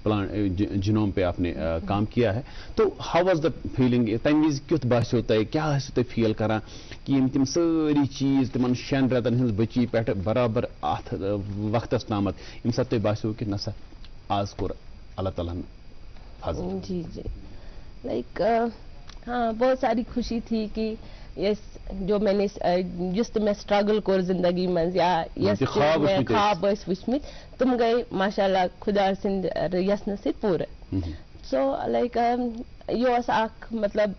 प्लांट जिनोम पे आपने काम किया है। तो हाउ वाज द फीलिंग? तम विज क्युत बास्यो तय, क्या तुम फील करान कि तम सारी चीज तिमन 6 रेतन हज बची पे बराबर अत वक्तस तामत यम साथ तुम बास्यो कि नसा आज कोर अल्लाह ताला फजल? जी जी, लाइक हाँ, बहुत सारी खुशी थी कि यस जो मैंने जिस मैं स्ट्रगल कोर जिंदगी में या यस ख्वाब वचमित तुम गए माशाल्लाह खुदा सिंद यसन से पूरे। सो लाइक यो मतलब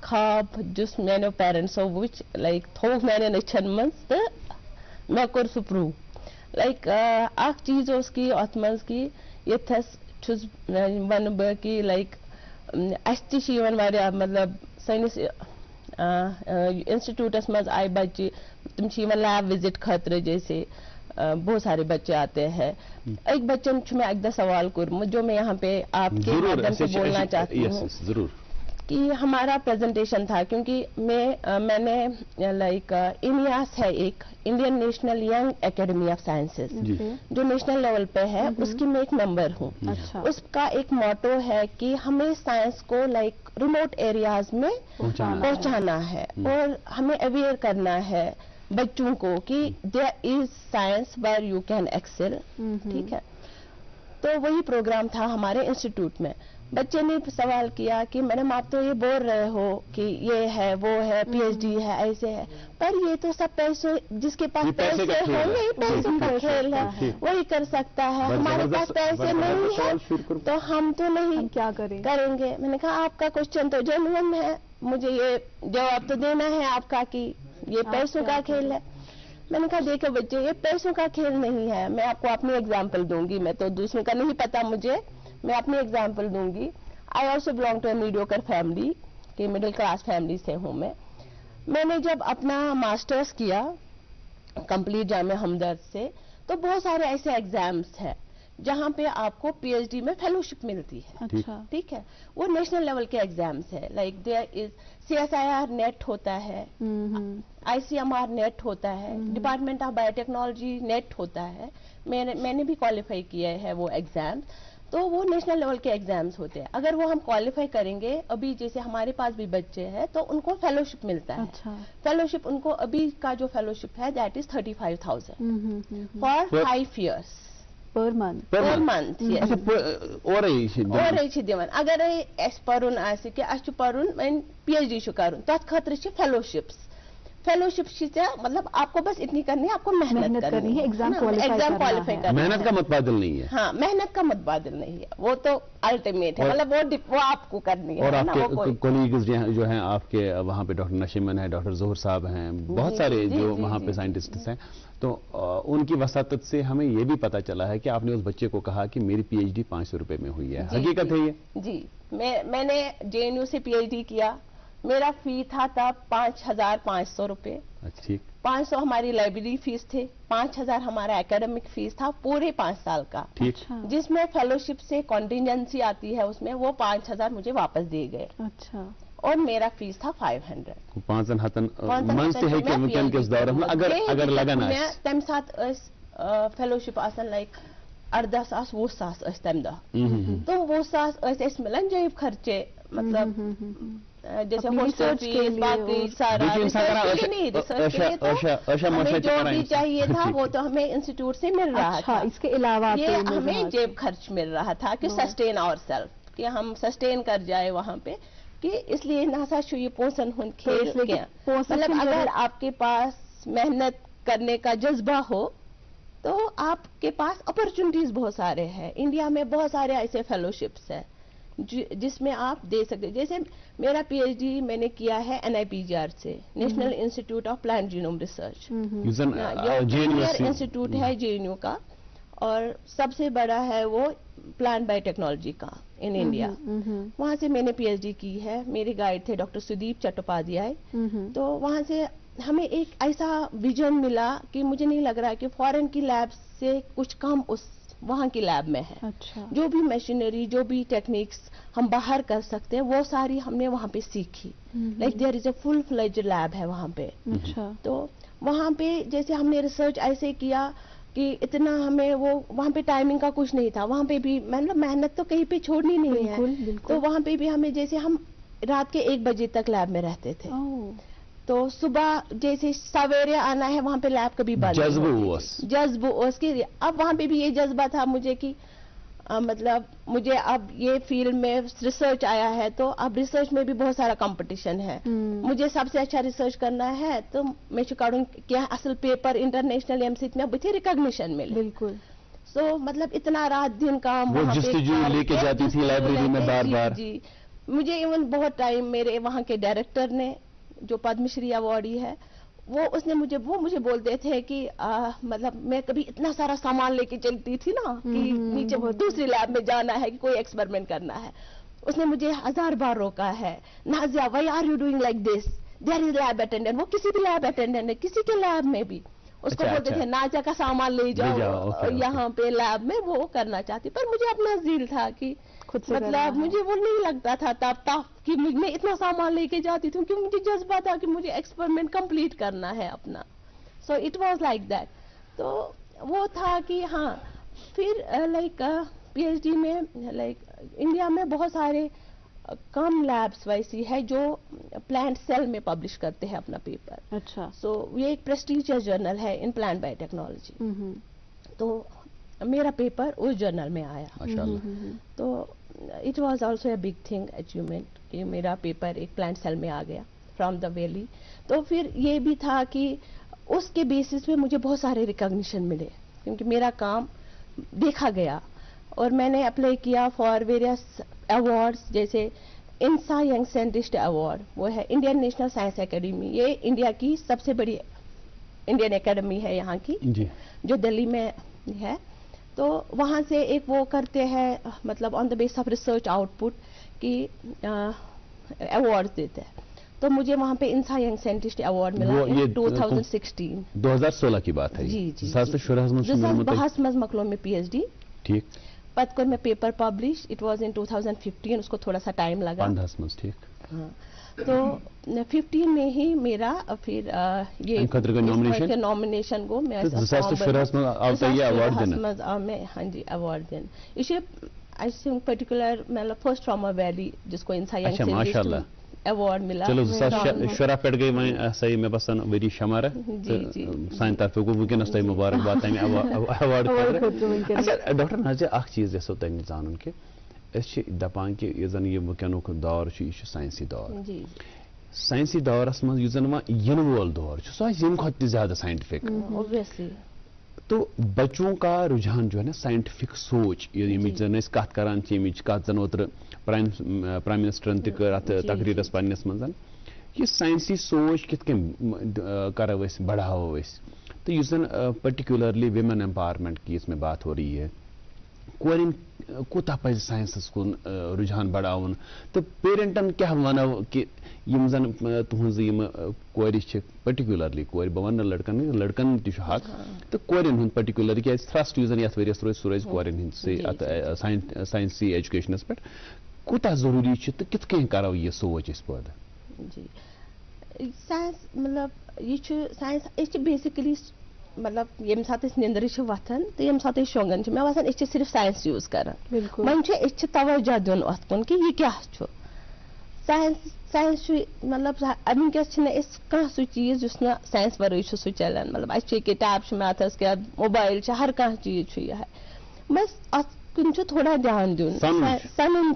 ख्वाब जिस मैंने पेरेंट्सो वुच लाइक थो मैंने नचन मन तो मैं कोर सु प्रूव लाइक चीज की अत मज की यथस वन बह कि लाइक اَسہِ تہِ چھِ یِوان واریاہ مطلب سٲنِس انسٹیٹیوٹس منٛز آیہِ بچہِ تِم چھِ یِوان لیب وِزٹ خٲطرٕ جیسے بہت سارے بچے آتے ہیں. ایک بچن چھُ مےٚ اَکہِ دۄہ سوال کوٚرمُت جو میں یہاں پہ آپ کے مادھیم سے بولنا چاہتی ہوں ضرور کہ ہمارا پریزنٹیشن تھا کیونکہ میں نے لائک انیاس ہے ایک Indian national young academy of sciences جو نیشنل لیول پہ ہے اس کی میں ایک ممبر ہوں. اس کا ایک موٹو ہے کہ ہمیں سائنس کو لائک ریموٹ ایریاز میں پہنچانا ہے اور ہمیں اویئر کرنا ہے بچوں کو کہ there is science where you can excel. ٹھیک ہے, تو وہی پروگرام تھا ہمارے انسٹیٹیوٹ میں. بچے نے سوال کیا کہ میڈم آپ تو یہ بول رہے ہو کہ یہ ہے وہ ہے پی ایچ ڈی ہے ایسے ہے, پر یہ تو سب پیسوں جس کے پاس پیسے ہوں گے پیسوں کا کھیل ہے وہی کر سکتا ہے. ہمارے پاس پیسے نہیں ہے تو ہم تو نہیں کیا کریں گے. میں نے کہا آپ کا کوشچن تو جینوئن ہے, مجھے یہ جواب تو دینا ہے آپ کا کہ یہ پیسوں کا کھیل ہے. میں نے کہا دیکھو بچے یہ پیسوں کا کھیل نہیں ہے. میں آپ کو اپنی ایگزامپل دوں گی, میں تو دوسروں کا نہیں پتا مجھے, میں اپنی ایگزامپل دوں گی. I also belong to a mediocre family کہ مڈل کلاس فیملی سے ہوں میں نے جب اپنا ماسٹرز کیا کمپلیٹ جامعہ ہمدرد سے تو بہت سارے ایسے ایگزامس ہیں جہاں پہ آپ کو پی ایچ ڈی میں فیلوشپ ملتی ہے. ٹھیک ہے, وہ نیشنل لیول کے ایگزامس ہے. Like there is C S I R NET ہوتا ہے, I C M R NET ہوتا ہے, department of biotechnology NET ہوتا ہے. میں نے بھی کوالیفائی کیا ہے وہ ایگزام. تو وہ نیشنل لیول کے ایگزامس ہوتے ہیں. اگر وہ ہم کوالیفائی کریں گے, ابھی جیسے ہمارے پاس بھی بچے ہیں تو ان کو فیلوشپ ملتا ہے. فیلوشپ ان کو ابھی کا جو فیلوشپ ہے that is 35,000 for 5 years per month. اورے چھِ دِوان. اگر اَسہِ پَرُن آسہِ کہِ اَسہِ چھُ پَرُن وۄنۍ پی ایچ ڈی چھُ کَرُن تَتھ خٲطرٕ چھِ فیلوشپس. فیلوشپ مطلب آپ کو بس اتنی کرنی ہے, آپ کو محنت کرنی ہے, ایگزام کوالیفائی کرنا ہے. محنت کا متبادل نہیں ہے. ہاں محنت کا متبادل نہیں ہے, وہ تو الٹیمیٹ ہے, مطلب وہ آپ کو کرنی ہے. اور آپ کے کولیگز جو ہیں آپ کے وہاں پہ ڈاکٹر نشیمن ہیں, ڈاکٹر ظہور صاحب ہیں, بہت سارے جو وہاں پہ سائنٹسٹس ہیں, تو ان کی وساطت سے ہمیں یہ بھی پتا چلا ہے کہ آپ نے اس بچے کو کہا کہ میری پی ایچ ڈی 500 روپے میں ہوئی ہے. حقیقت ہے یہ؟ جی, میں نے جے این یو سے پی ایچ ڈی کیا. میرا فی تھا تب 5,500 روپے. 500 ہماری لائبریری فیس تھے, 5,000 ہمارا اکیڈمک فیس تھا پورے 5 سال کا, جس میں فیلوشپ سے کانٹینجنسی آتی ہے اس میں وہ 5,000 مجھے واپس دیے گئے. اور میرا فیس تھا 500. 500 تمہ سات فیلوشپ آسان لائک 18,000 20,000 تمہ دہ. تو 20,000 ملان جیب خرچے, مطلب جیسے ہاسٹل فیس باقی سارا ہمیں جو بھی چاہیے تھا وہ تو ہمیں انسٹیٹیوٹ سے مل رہا تھا. اس کے علاوہ یہ ہمیں جیب خرچ مل رہا تھا کہ سسٹین آور سیلف, کہ ہم سسٹین کر جائے وہاں پہ, کہ اس لیے ناسا چھُ یہ پونسن ہند کھیل کینٛہہ. مطلب اگر آپ کے پاس محنت کرنے کا جذبہ ہو تو آپ کے پاس اپرچونیٹیز بہت سارے ہیں. انڈیا میں بہت سارے ایسے فیلوشپس ہیں جس میں آپ دے سکتے. جیسے میرا پی ایچ ڈی میں نے کیا ہے NIPGR سے, national institute of plant genome research, institute ہے JNU کا, اور سب سے بڑا ہے وہ پلانٹ بایو ٹیکنالوجی کا ان انڈیا. وہاں سے میں نے پی ایچ ڈی کی ہے. میرے گائیڈ تھے ڈاکٹر سدیپ چٹوپادھیائے. تو وہاں سے ہمیں ایک ایسا ویژن ملا کہ مجھے نہیں لگ رہا کہ فارن کی لیب سے کچھ کم اس وہاں کی لیب میں ہے. جو بھی مشینری جو بھی ٹیکنیکس ہم باہر کر سکتے ہیں وہ ساری ہم نے وہاں پہ سیکھی. Like there is a full fledged lab ہے وہاں پہ. تو وہاں پہ جیسے ہم نے ریسرچ ایسے کیا کہ اتنا ہمیں وہ وہاں پہ ٹائمنگ کا کچھ نہیں تھا. وہاں پہ بھی مطلب محنت تو کہیں پہ چھوڑنی نہیں ہے. تو وہاں پہ بھی ہمیں جیسے ہم رات کے 1 بجے تک لیب میں رہتے تھے, تو صبح جیسے سویرے آنا ہے وہاں پہ لیب کبھی بند. جذب اس کے. اب وہاں پہ بھی یہ جذبہ تھا مجھے کہ مطلب مجھے اب یہ فیلڈ میں ریسرچ آیا ہے تو اب ریسرچ میں بھی بہت سارا کمپٹیشن ہے. مجھے سب سے اچھا ریسرچ کرنا ہے تو میں کڑوں کیا اصل پیپر انٹرنیشنل یم سۭتۍ مےٚ بٕتھِ ریکگنیشن ملے. بالکل. سو مطلب اتنا رات دن کام لے کے جاتی تھی لائبریری میں بار بار. جی مجھے ایون بہت ٹائم میرے وہاں کے ڈائریکٹر نے جو پدم شری ایوارڈی ہے اس نے مجھے بولتے تھے کہ مطلب میں کبھی اتنا سارا سامان لے کے چلتی تھی نا کہ نیچے دوسری لیب میں جانا ہے کہ کوئی ایکسپیریمنٹ کرنا ہے. उसने मुझे 1000 बार रोका है, Nazia why are you doing like this, there is lab attendant, वो किसी भी लैब अटेंडेंट है, किसी के लैब में भी उसको बोलते थे नाजिया का सामान ले जाओ यहाँ पे लैब में, वो करना चाहती। पर मुझे अपना ज़ील था कि मतलब मुझे वो नहीं लगता था तब कि मैं इतना सामान लेके जाती थी, क्योंकि मुझे जज्बा था कि मुझे एक्सपेरिमेंट कंप्लीट करना है अपना। So it was like that. तो वो था कि हाँ, फिर लाइक पीएचडी में लाइक इंडिया में बहुत सारे कम लैब्स वैसी है जो प्लांट सेल में पब्लिश करते हैं अपना पेपर। अच्छा। सो ये एक प्रेस्टिजियस जर्नल है इन प्लांट बायोटेक्नोलॉजी। तो मेरा पेपर उस जर्नल में आया। तो it was also a big thing achievement कि मेरा पेपर एक प्लांट सेल में आ गया फ्रॉम द वैली। तो फिर ये भी था कि उसके बेसिस पे मुझे बहुत सारे रिकॉग्निशन मिले, क्योंकि मेरा काम देखा गया और मैंने अप्लाई किया फॉर वेरियस अवार्ड्स, जैसे इंसा यंग साइंटिस्ट अवार्ड, वो है इंडियन नेशनल साइंस एकेडमी, ये इंडिया की सबसे बड़ी इंडियन एकेडमी है यहाँ की जो दिल्ली में है। तो वहाँ से एक वो करते हैं मतलब on the base of research output की अवार्ड देते हैं। तो मुझे वहाँ पे इंसा यंग साइंटिस्ट अवार्ड मिला इन 2016 की बात है। जी बहस मकलों में पीएचडी। ठीक। पद को मैं paper publish, it was in 2015, उसको थोड़ा सा टाइम लगा। ठीक। हाँ, तो 15 में ही मेरा फिर ये नॉमिनेशन को मैं हाँ जी अवार्ड दिन इसे आई थिंक पर्टिकुलर मतलब फर्स्ट फ्रॉम अ वैली जिसको इंसान अवार्ड मिला। चलो शुरा पे गई वहीं सही में बसन वरी शमारा सान तरफ को वुनकस तय मुबारकबाद तम अवार्ड कर। अच्छा डॉक्टर नाजिया अख चीज यसो तय जानन कि दपान कि यन ये वुनकनुक दौर साइंसी दौर, साइंसी दौरस मज युजन व इन वोल दौर सह यम खत ज्यादा साइंटिफिक। ऑब्वियसली तो बच्चों का रुझान जो है ना साइंटिफिक सोच यमिच जन कत करान यमिच कत जन ओत्र प्राइम मिनिस्टरन तकरीरस पन्नस मज ये साइंसी सोच कित करो बढ़ावो। तो युस जन पर्टिकुलरली विमेन एम्पावरमेंट की इसमें बात हो रही है, कोरिन कोता पे साइंसस कुन रुझान बढ़ावन, तो पेरेंटन क्या वनो कि यम जन तुहज यम कोरि पर्टिकुलरली कोरि बह वन लड़कन लड़कन तक हक, तो कोरिन हूं पर्टिकुलरली क्या थ्रस्ट युजन यथ वरियस रोज सह रोज कोरिन हंद साइंसी एजुकेशनस पे कोता जरूरी तो कित कहीं करो ये सोच इस पैदा। जी साइंस मतलब ये साइंस बेसिकली मतलब यम सात निंदर वथन तो यम सात शोंगन मैं बसान सिर्फ साइंस यूज कर वन तवज्जो दिन अत कुन कि यह क्या साइंस मतलब वनकस कह सह चीज ना साइंस वर सह चलान मतलब अ टैब मैथस क्या मोबाइल हर कह चीज यह बस अत कुन थोड़ा ध्यान दिन सन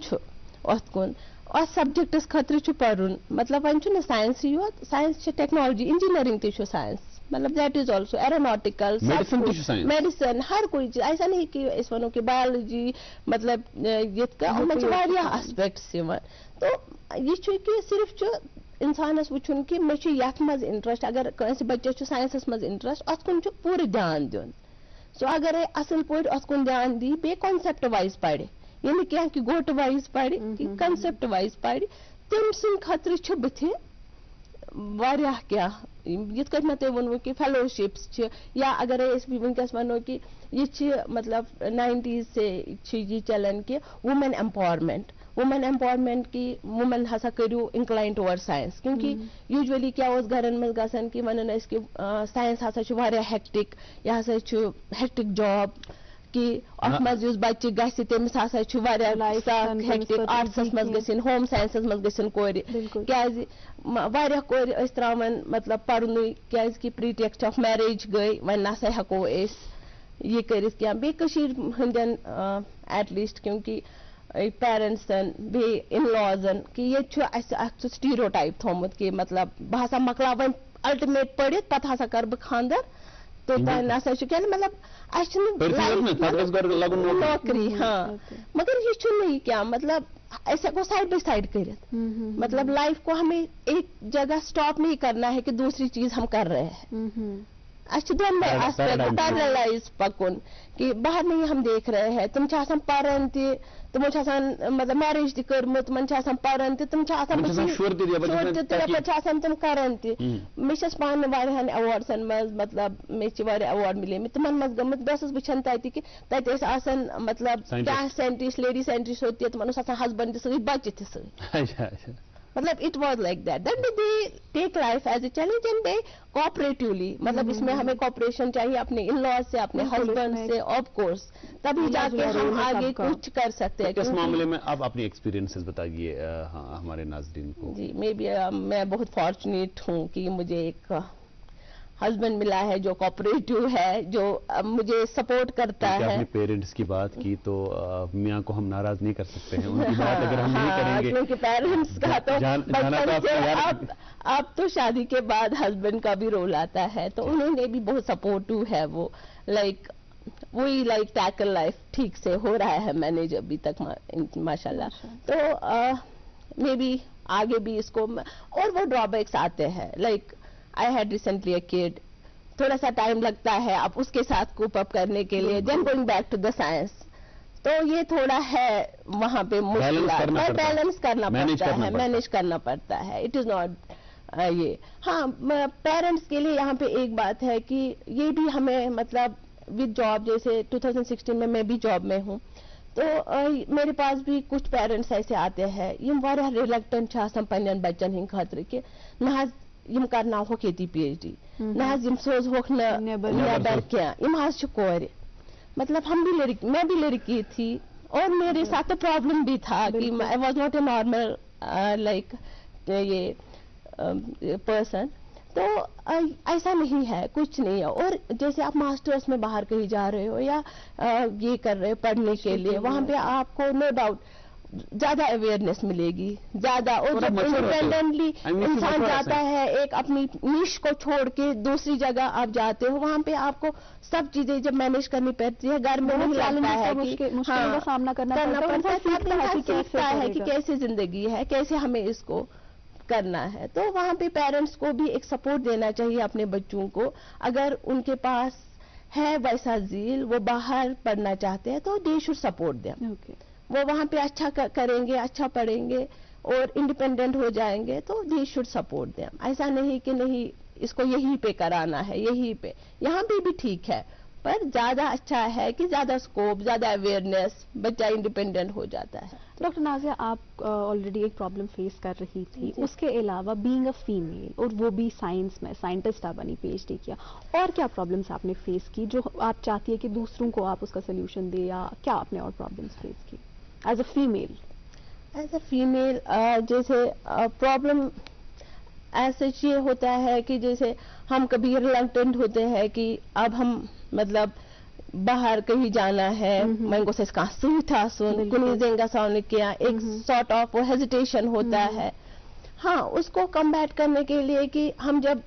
अत कुन और सब्जेक्टस खतर पढ़न मतलब वन साइंस योत साइंस टेक्नोलॉजी इंजीनियरिंग तह साइंस मतलब that is also aeronautical medicine हर कोई चीज ऐसा नहीं कि वनो कि बायोलॉजी मतलब ये एस्पेक्ट्स तो ये कि सिर्फ इंसानस वुचन कि मे यथ मज इंटरेस्ट अगर कंस बच्चे साइंसस मज इंटरेस्ट अत कुन पूरे ध्यान दिन। सो अगर असल पे अत कुन ध्यान दी बे कॉन्सेप्ट वाइज पढ़े ये क्या कि गोट वाइज पढ़े कि कॉन्सेप्ट वाइज पढ़े तम सद खतर बथ वारियाह क्या ये मैं तुम वनो कि फेलोशिप्स या अगर वनकस वनो कि ये मतलब 90s से ये चलान कि वुमेन एम्पावरमेंट की वुमेन हसा करू इंक्लाइन टुवर्ड साइंस, क्योंकि यूजुअली क्या घरन में गसन कि वन कि साइंस हसा हेक्टिक यह हसा हेक्टिक जॉब कि अत मज बच्चे गमिस हसा हेक्टिक आर्ट्सस मज गन होम साइंसस मज गन कोर क्या कोर त्रावन मतलब पढ़न क्या कि प्रीटेक्स्ट ऑफ मैरिज गई वन नसा हेको ये कर हंदन एटलीस्ट क्योंकि पेरेंट्सन बे इन लॉजन कि ये स्टीरियोटाइप थोमुत कि मतलब बह हसा मकला वन अल्टिमेट पढ़ित पत हसा कर बह खानदर तो नसा क्या मतलब नौकरी। हाँ मगर ये क्या मतलब ऐसे को साइड बाई साइड कर मतलब लाइफ को हमें एक जगह स्टॉप नहीं करना है कि दूसरी चीज हम कर रहे हैं। अच्छे दोनों एस्पेक्ट पैरेललाइज पकुन कि बाहर नहीं हम देख रहे हैं तुम चाहसान पारन ते तुम चाहसान मतलब मैरिज ति करमत तुम चाहसान पारन ते तुम चाहसान श्योर चाहसान तुम करन ते मे छस पान वारियान अवार्ड्सन मज मतलब मे च वारिया अवार्ड मिले मे तुमन मज गमत बस वचन तति कि तति एस आसन मतलब क्या साइंटिस्ट लेडी साइंटिस्ट होती है तुमन आसान हस्बैंड से बच्चे थे मतलब it was like that they take life as a challenge and they cooperatively मतलब इसमें हमें कोऑपरेशन चाहिए अपने इन लॉज से अपने हस्बैंड से ऑफ कोर्स तभी जाके हम आगे कुछ कर सकते हैं। इस मामले में आप अपनी एक्सपीरियंसेस बताइए हमारे नाज़रीन को। जी मैं बहुत फॉर्चुनेट हूँ कि मुझे एक हस्बैंड मिला है जो कोऑपरेटिव है जो मुझे सपोर्ट करता है। अपने पेरेंट्स की बात की तो मियाँ को हम नाराज नहीं कर सकते हैं उनकी बात अगर हम नहीं करेंगे क्योंकि पेरेंट्स का तो बचपन से अब तो शादी के बाद हस्बैंड का भी रोल आता है तो उन्होंने भी बहुत सपोर्टिव है वो वही टैकल लाइफ ठीक से हो रहा है मैनेज अभी तक माशाल्लाह। तो मे बी आगे भी इसको और वो ड्रॉबैक्स आते हैं I had recently a kid. थोड़ा सा टाइम लगता है अब उसके साथ कोप अप करने के लिए then going back to the science तो ये थोड़ा है वहाँ पे मुश्किल बैलेंस करना पड़ता है मैनेज करना पड़ता है इट इज नॉट ये। हाँ पेरेंट्स के लिए यहाँ पे एक बात है कि ये भी हमें मतलब विद जॉब जैसे 2016 में मैं भी जॉब में हूँ तो मेरे पास भी कुछ पेरेंट्स ऐसे आते हैं यम वारिया रिलक्टेंट पन्न बच्चन हिंद खातिर कि न यम करना हो खेती PhD न यम सोज होख नेबर क्या यम कोर मतलब मैं भी लड़की थी और मेरे साथ तो प्रॉब्लम भी था कि I was not a normal ये पर्सन तो ऐसा नहीं है कुछ नहीं है। और जैसे आप मास्टर्स में बाहर कहीं जा रहे हो या ये कर रहे हो पढ़ने के लिए वहाँ पे आपको नो डाउट ज्यादा अवेयरनेस मिलेगी ज्यादा और जब इंडिपेंडेंटली इंसान जाता है एक अपनी नीश को छोड़ के दूसरी जगह आप जाते हो वहाँ पे आपको सब चीजें जब मैनेज करनी पड़ती है घर में नहीं लगता है कि मुश्किलों का सामना करना पड़ता है कि कैसे जिंदगी है कैसे हमें इसको करना है। तो वहाँ पे पेरेंट्स को भी एक सपोर्ट देना चाहिए अपने बच्चों को अगर उनके पास है वैसा जील वो बाहर पढ़ना चाहते हैं तो दे शुड सपोर्ट देम वो वहाँ पे अच्छा करेंगे अच्छा पढ़ेंगे और इंडिपेंडेंट हो जाएंगे तो दे शुड सपोर्ट देम। ऐसा नहीं कि नहीं इसको यहीं पे कराना है यहीं पे यहाँ पे भी ठीक है पर ज्यादा अच्छा है कि ज्यादा स्कोप ज्यादा अवेयरनेस बच्चा इंडिपेंडेंट हो जाता है। डॉक्टर नाजिया आप ऑलरेडी एक प्रॉब्लम फेस कर रही थी उसके अलावा बीइंग अ फीमेल और वो भी साइंस में साइंटिस्ट आप बनी PhD किया और क्या प्रॉब्लम्स आपने फेस की जो आप चाहती है कि दूसरों को आप उसका सोल्यूशन दे या क्या आपने और प्रॉब्लम्स फेस की एज अ फीमेल जैसे प्रॉब्लम ऐसे ये होता है कि जैसे हम कभी रिलक्टेंट होते हैं कि अब हम मतलब बाहर कहीं जाना है मैंगो से था सुन कुनी देंगा साउंड किया एक सॉर्ट ऑफ हेजिटेशन होता है। हाँ उसको कम्बैट करने के लिए कि हम जब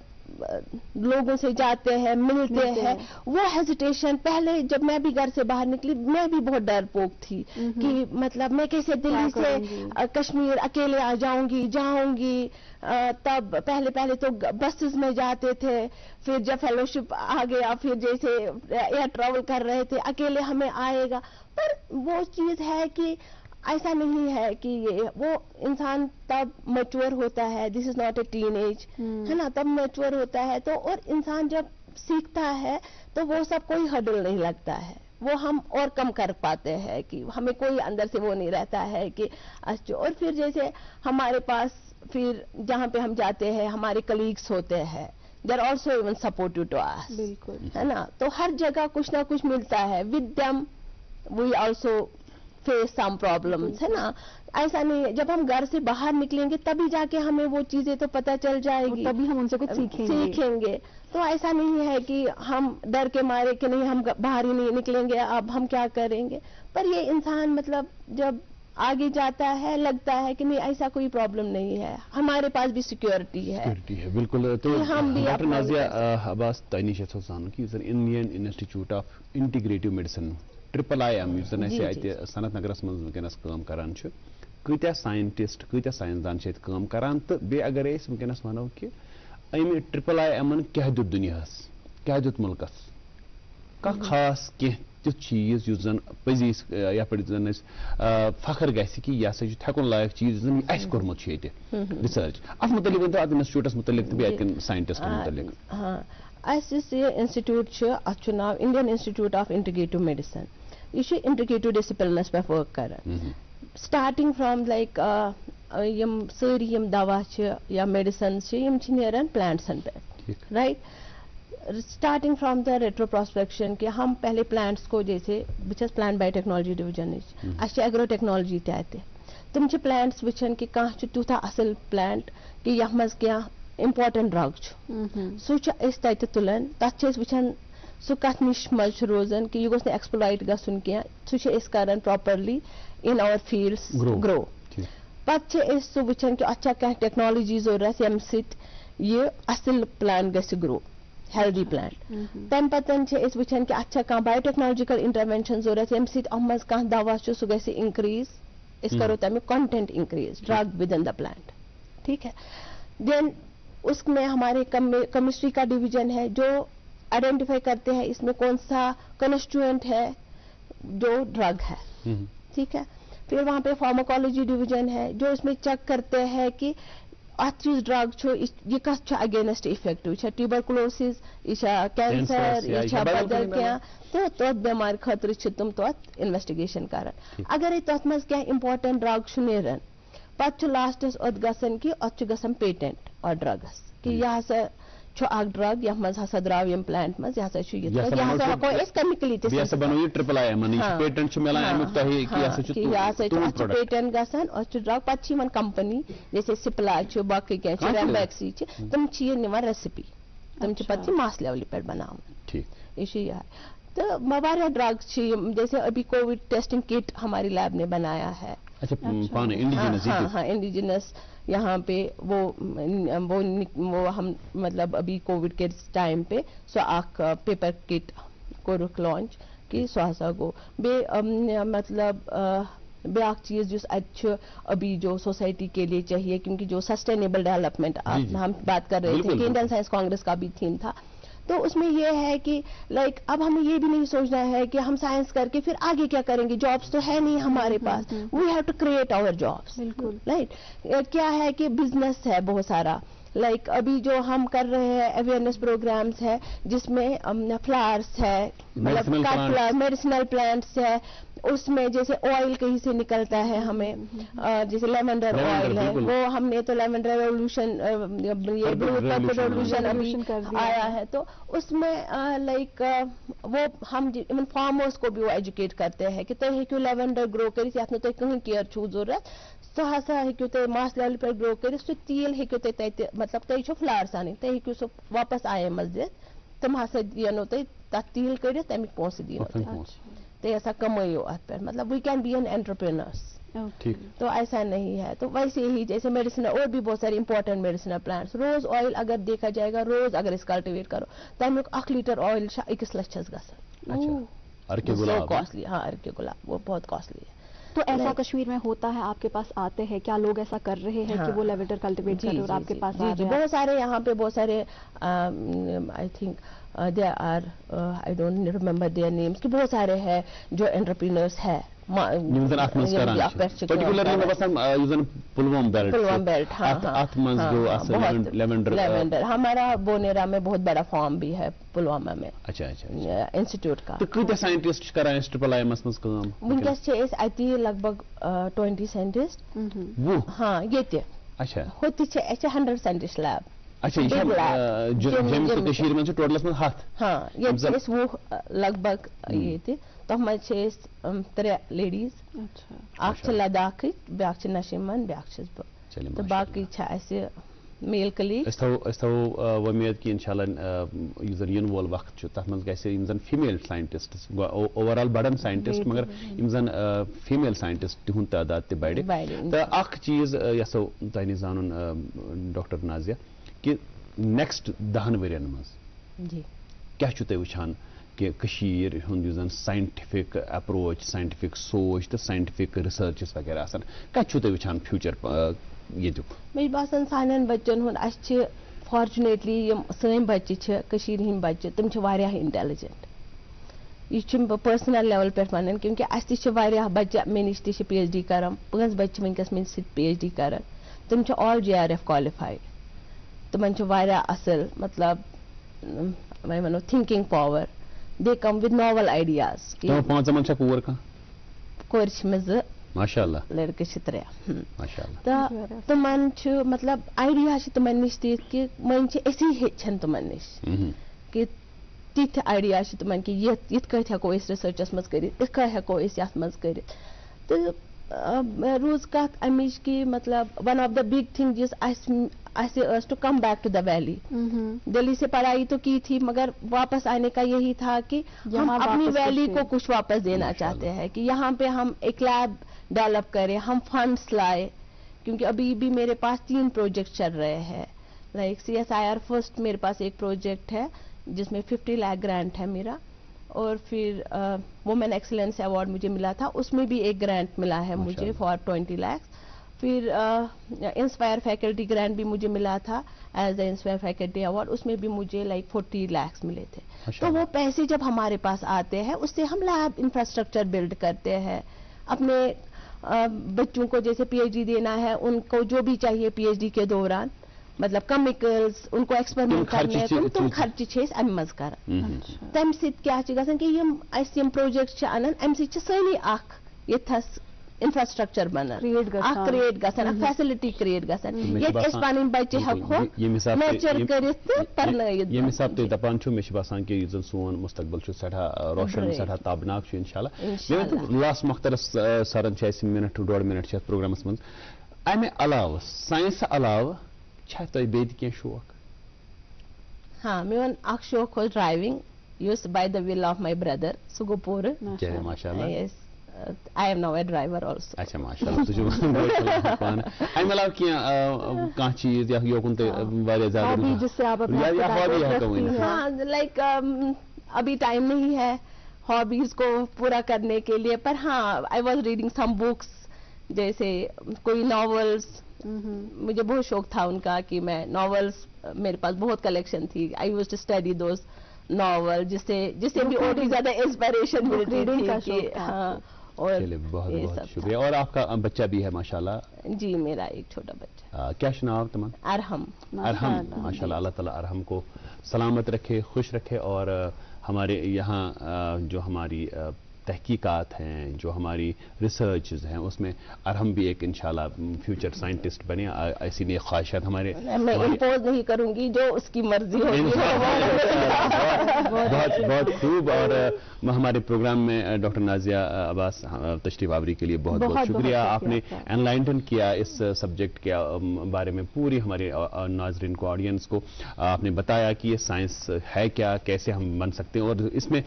लोगों से जाते हैं मिलते हैं वो हेजिटेशन पहले जब मैं भी घर से बाहर निकली मैं भी बहुत डरपोक थी कि मतलब मैं कैसे दिल्ली से कश्मीर अकेले आ जाऊंगी तब पहले तो बसेस में जाते थे फिर जब फेलोशिप आ गया फिर जैसे एयर ट्रैवल कर रहे थे अकेले हमें आएगा पर वो चीज है कि ऐसा नहीं है कि ये वो इंसान तब मैच्योर होता है this is not a teenage है ना तब मैच्योर होता है तो और इंसान जब सीखता है तो वो सब कोई हर्डल नहीं लगता है वो हम और कम कर पाते हैं कि हमें कोई अंदर से वो नहीं रहता है कि अच्छा। और फिर जैसे हमारे पास फिर जहाँ पे हम जाते हैं हमारे कलीग्स होते हैं they are also even supportive to us बिल्कुल है ना तो हर जगह कुछ ना कुछ मिलता है with them we also face some problems है ना ऐसा नहीं है जब हम घर से बाहर निकलेंगे तभी जाके हमें वो चीजें तो पता चल जाएगी तभी हम उनसे कुछ सीखेंगे तो ऐसा नहीं है कि हम डर के मारे कि नहीं हम बाहर ही नहीं निकलेंगे अब हम क्या करेंगे पर ये इंसान मतलब जब आगे जाता है लगता है कि नहीं ऐसा कोई प्रॉब्लम नहीं है हमारे पास भी सिक्योरिटी है बिल्कुल। तो हम भी डॉक्टर नाजिया अब्बास तनीश जान कि Indian Institute of Integrative Medicine IIM यस सनत नगरस मज वनस काम करान कत्या साइंटिस्ट कत्या साइंसदान काम करान तो बे अगर वनस वनो कि अमि IIM क्या दुनियास کیا دیت ملکس کانٛہہ خاص کینٛہہ تیُتھ چیٖز یُس زن پٔزی یتھ پٮ۪ٹھ زن أسۍ فخر گژھِ کہِ یہِ ہسا چھُ تھٮ۪کُن لایق چیٖز یُس زن اَسہِ کوٚرمُت چھُ ییٚتہِ رِسٲرٕچ اتھ متعلق ؤنۍتو اتھ انسٹِچوٗٹس متعلق تہٕ بیٚیہِ اتہِ کٮ۪ن ساینٹسٹن متعلق. اَسہِ یُس یہِ انسٹِچوٗٹ چھُ اتھ چھُ ناو Indian Institute of Integrative Medicine. یہ انٹِگریٹِو ڈسپلنس پہ ورک کران سٹارٹنگ فرام لائک یم ساری یم دوا یا میڈیسنز یم نیران پلانٹسن پہ right starting from the retrospection کہ ہم پہلے پلانٹس کو جیسے بہت پلانٹ بایو ٹیکنالوجی ڈویژن اچھا ایگرو ٹیکنالوجی تے تم پلانٹس وچان کہ کانٛہہ چھُ تیوٗتاہ اصل پلانٹ کہ یتھ منٛز کینٛہہ امپارٹنٹ ڈرگ سُہ چھُ أسۍ تتہِ تُلان تتھ چھِ أسۍ وٕچھان سُہ کتھ نِش منٛز چھُ روزان کہ یہ گوٚژھ نہٕ ایکسپلایٹ گژھُن کینٛہہ سُہ چھِ أسۍ کران پراپرلی ان اور فیلڈس گرو پتہٕ چھِ أسۍ سُہ وٕچھان کہ اتھ چھا کانٛہہ ٹیکنالوجی ضروٗرت ییٚمہِ سۭتۍ یہِ اصل پلانٹ گژھِ گرو ہیلدی پلانٹ تمہِ پتہٕ چھِ أسۍ وٕچھان کہ اتھ چھا کانٛہہ بایو ٹیکنالوجیکل انٹروینشن ضروٗرت ییٚمہِ سۭتۍ اتھ منٛز کانٛہہ دوا چھُ سُہ گژھِ انکریز أسۍ کرو تمیُک content increase drug with in the plant ٹھیک ہے. دین اس میں ہمارے کیمسٹری کا ڈویژن ہے جو آئیڈینٹیفائی کرتے ہیں اس میں کون سا کنسٹیوئنٹ ہے جو ڈرگ ہے ٹھیک ہے. پھر وہاں پہ فارماکالوجی ڈویژن ہے جو اس میں چیک کرتے ہیں کہ ات ڈرگ یہ کت اگینسٹ افیکٹو یہ ٹیوبرکلوسس یہ کینسر یہ بدل کیا تو تر بیمار خاطر تم تر انویسٹیگیشن کران اگر تر مز کیا امپارٹنٹ ڈرگ نیران پتہ لاسٹس ات گژھان کہ ات گژھان پیٹنٹ اور ڈرگس کہ یہ ہسا اخ ڈرگ یتھ مز ہسا درو یم پلانٹ مز یہ ہسا ہیکو أسۍ کیمکلی پیٹنٹ گژھان ات ڈرگ پتہ کمپنی جیسے سپلا باقی کیا ریمبیکسی تم یہ نوان ریسپی تم پتہ ماس لیولہ پہ بنانا یہ تو واریاہ ڈرگ جیسے ابھی کووڈ ٹیسٹنگ کٹ ہماری لیب نے بنایا ہے ہاں انڈیجنس یہاں پہ وہ ہم مطلب ابھی کووڈ کے ٹائم پہ سو اخ پیپر کٹ کورک لانچ کہ سو ہسا گو مطلب بیاکھ چیز جس ابھی جو سوسائٹی کے لیے چاہیے کیونکہ جو سسٹینیبل ڈیولپمنٹ ہم بات کر رہے تھے کہ انڈین سائنس کانگریس کا بھی تھیم تھا تو اس میں یہ ہے کہ لائک اب ہمیں یہ بھی نہیں سوچنا ہے کہ ہم سائنس کر کے پھر آگے کیا کریں گے جابس تو ہے نہیں ہمارے پاس we have to create our jobs right کیا ہے کہ بزنس ہے بہت سارا لائک ابھی جو ہم کر رہے ہیں اویئرنیس پروگرامس ہے جس میں فلاورس ہے میڈیسنل پلانٹس ہے اس میں جیسے آئل کہیں سے نکلتا ہے ہمیں جیسے لیمنڈر آئل ہے وہ ہم نے تو لیمنڈر ریولیوشن ریولیوشن ابھی آیا ہے تو اس میں لائک وہ ہم ایون فارمرس کو بھی وہ ایجوکیٹ کرتے ہیں کہ تھی ہیکو لیمنڈر گرو کرت یتھ تھی کہیں کیئر چھو ضرورت سو ہسا ہیکو تھی ماس لیول پہ گرو کرت سو تیل ہیکو تھی تتہ مطلب تھی چھو فلاور سانی تھی ہیکو سو واپس آئے مز دت تم ہسا دینو تھی تک تیل کڑت تمیک پونسہ دینو تھی ایسا کمائیو ات پہ مطلب وی کین بی این انٹرپرینرس تو ایسا نہیں ہے. تو ویسے ہی جیسے میڈیسن اور بھی بہت سارے امپورٹنٹ میڈیسنل پلانٹس روز آئل اگر دیکھا جائے گا روز اگر اس کلٹیویٹ کرو تمیک 1 لیٹر آئل 1 لچھس گژھان کاسٹلی. ہاں ارکے گلاب وہ بہت کاسٹلی ہے. تو ایسا کشمیر میں ہوتا ہے آپ کے پاس آتے ہیں کیا لوگ ایسا کر رہے ہیں کہ وہ لیویٹر کلٹیویٹ کر رہے اور آپ کے پاس بہت سارے یہاں پہ بہت سارے I think they are I don't remember their names کہ بہت سارے ہیں جو انٹرپرینرس ہے لیونڈر ہمارا بونیرا میں بہت بڑا فارم بھی ہے پلوامہ میں انسٹیٹیوٹ کا. ونکس اتی لگ بھگ 20 سائنٹسٹ. ہاں یہ ہوتی 100 سائنٹسٹ لیب. ہاں یہ لگ بھگ یہ تم مز 3 لیڈیز اخ لداخ بیاکھ نشیمن بیاکھ بہ تو باقی میل کلیگ. ومید کہ انشاءاللہ ین وول وقت تر من گھن فیمیل سائنٹسٹ اوور آل بڑن سائنٹسٹ مگر زن فیمیل سائنٹسٹ تہد تعداد تہ بڑھ. تو اخ چیز یسو تہ نش زانن ڈاکٹر نازیہ کہ نیکسٹ 10 ورین مز کیا تھی وچان کہ کشیر ہند زن سائنٹفک اپروچ سائنٹفک سوچ تو سائنٹفک ریسرچز وغیرہ آسان کتھ تھی وچان فیوچر یہ مجھے باسان سان بچن ہند فارچُنیٹلی یِم سٲنۍ بَچہِ چھِ کٔشیٖرِ ہِنٛدۍ بَچہِ تِم چھِ واریاہ اِنٹیلِجنٹ. یہ چھُم بہٕ پٔرسنل لیول پٮ۪ٹھ وَنان کیونکہِ اَسہِ تہِ چھِ واریاہ بَچہِ مےٚ نِش تہِ چھِ پی ایچ ڈی کران 5 بَچہِ چھِ وٕنکیٚس مےٚ سۭتۍ پی ایچ ڈی کران تِم چھِ آل JRF کالِفاے تِمن چھُ واریاہ اَصٕل مطلب وۄنۍ وَنو thinking power they come with novel ideas. کورِ چھِ مےٚ 2 ماشاءاللہ لٔڑکہٕ چھِ 3 ماشاءاللہ. تہٕ تِمن چھُ مطلب آیڈیا چھِ تِمن نِش تِتھۍ کہِ وۄنۍ چھِ أسی ہیٚچھان تِمن نِش کہِ تِتھۍ آیڈیا چھِ تِمن کہِ یِتھ کٲٹھۍ ہٮ۪کو أسۍ رِسٲرچس منٛز کٔرِتھ یِتھ کٲٹھۍ ہٮ۪کو أسۍ یتھ منٛز کٔرِتھ. تہٕ روٗز کتھ امِچ کہِ مطلب one of the big thing یُس اَسہِ ٲس to come back to the valley. Delhi سے پڑھائی تو کی تھی مگر واپس آنے کا یہی تھا کہ ہم اپنی ویلی کو کچھ واپس دینا چاہتے ہیں کہ یہاں پہ ہم ایک لیب ڈیولپ کریں ہم فنڈس لائے کیونکہ ابھی بھی میرے پاس 3 پروجیکٹ چل رہے ہیں. لائک CSIR فرسٹ میرے پاس ایک پروجیکٹ ہے جس میں 50 لاکھ گرانٹ ہے میرا اور پھر وومن ایکسلنس ایوارڈ مجھے ملا تھا اس میں بھی ایک گرانٹ ملا ہے مجھے فار 20 lakhs. پھر انسپائر فیکلٹی گرانٹ بھی مجھے ملا تھا as a inspire faculty award اس میں بھی مجھے لائک 40 lakhs ملے تھے. تو وہ پیسے جب ہمارے پاس آتے ہیں اس سے ہم لیب انفراسٹرکچر بلڈ کرتے ہیں اپنے بچوں کو جیسے پی ایچ ڈی دینا ہے ان کو جو بھی چاہیے پی ایچ ڈی کے دوران مطلب کیمیکلز ان کو ایکسپیرمنٹ کرنے تم خرچہ چھِ أسۍ اَمہِ منٛز کران. تَمہِ سۭتۍ کیٛاہ چھِ گژھان کہِ یِم اَسہِ یِم پروجیکٹ چھِ اَنان اَمہِ سۭتۍ چھِ سٲنی اکھ ییٚتھس انفراسٹرکچر بنان اکھ کریٹ گژھان اکھ فیسلٹی کریٹ گژھان ییٚتہِ أسۍ پنٕنۍ بچہِ ہٮ۪کہو نیچر کٔرِتھ تہٕ پرنٲیِتھ. ییٚمہِ حساب تُہۍ دپان چھِو مےٚ چھُ باسان کہِ یُس زن سون مستقبل چھُ سٮ۪ٹھاہ روشن سٮ۪ٹھاہ تابناک چھُ انشاءاللہ. لاس مخترس سرن چھِ اَسہِ 1-2 منٹ چھِ یتھ پروگرامس منٛز امہِ علاوٕ ساینسہٕ علاوٕ چھا تۄہہِ بیٚیہِ تہِ کینٛہہ شوق؟ ہاں میون اکھ شوق اوس ڈرایوِنگ یُس bye the وِل of my brother سُہ گوٚو پوٗرٕ. ماشاءاللہ. I am now a driver also. اچھا ماشاءاللہ تُہۍ چھِو پانہٕ امہِ علاوٕ کینٛہہ کانٛہہ چیٖز یوکُن تُہۍ واریاہ زیادٕ ہاں لائک ابھی ٹائم نہیں ہے ہابیز کو پورا کرنے کے لیے پر ہاں I was reading some books جیسے کوئی ناولس مجھے بہت شوق تھا ان کا کہ میں ناولس میرے پاس بہت کلیکشن تھی I use to study those novel جس سے بھی اور بھی زیادہ انسپریشن ملتی تھی. ہاں اور بہت بہت شکریہ. اور آپ کا بچہ بھی ہے ماشاءاللہ؟ جی میرا ایک چھوٹا بچہ. کیا نام تمام؟ ارحم. ارحم ماشاءاللہ. اللہ تعالیٰ ارحم کو سلامت رکھے خوش رکھے اور ہمارے یہاں جو ہماری تحقیقات ہیں جو ہماری ریسرچز ہیں اس میں ارحم بھی ایک انشاءاللہ فیوچر سائنٹسٹ بنے. ایسی نیک خواہشات ہمارے میں امپوز نہیں کروں گی جو اس کی مرضی ہوگی. بہت بہت خوب. اور ہمارے پروگرام میں ڈاکٹر نازیہ عباس تشریف آوری کے لیے بہت بہت شکریہ. آپ نے انلائٹن کیا اس سبجیکٹ کے بارے میں پوری ہمارے ناظرین کو آڈینس کو آپ نے بتایا کہ یہ سائنس ہے کیا کیسے ہم بن سکتے ہیں. اور اس میں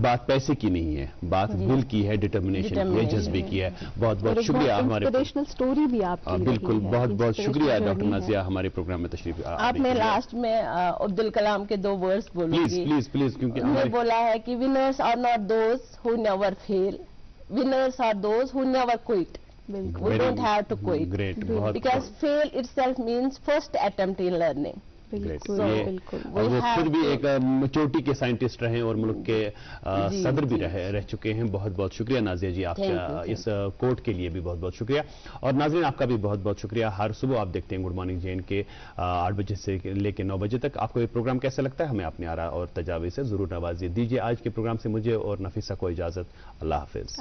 بات پیسے کی نہیں ہے بات دل کی ہے ڈٹرمنیشن کی ہے جذبے کی ہے. بہت بہت شکریہ. ہمارے اسٹوری بھی آپ بالکل بہت بہت شکریہ ڈاکٹر نازیہ ہمارے پروگرام میں تشریف. آپ نے لاسٹ میں عبدالکلام کے 2 ورڈز بولے پلیز پلیز کیونکہ ہم نے بولا ہے کہ winners are not those who never fail winners are those who never quit. We don't have to quit. Great. Because fail itself means first attempt in learning. اور وہ خود بھی ایک چوٹی کے سائنٹسٹ رہے اور ملک کے صدر بھی رہ چکے ہیں. بہت بہت شکریہ نازیہ جی. آپ کا اس کوٹ کے لیے بھی بہت بہت شکریہ. اور ناظرین آپ کا بھی بہت بہت شکریہ. ہر صبح آپ دیکھتے ہیں گڈ مارننگ جین کے 8 بجے سے لے کے 9 بجے تک. آپ کو یہ پروگرام کیسا لگتا ہے ہمیں اپنی آراء اور تجاویز سے ضرور نوازیے. دیجیے آج کے پروگرام سے مجھے اور نفیسہ کو اجازت. اللہ حافظ.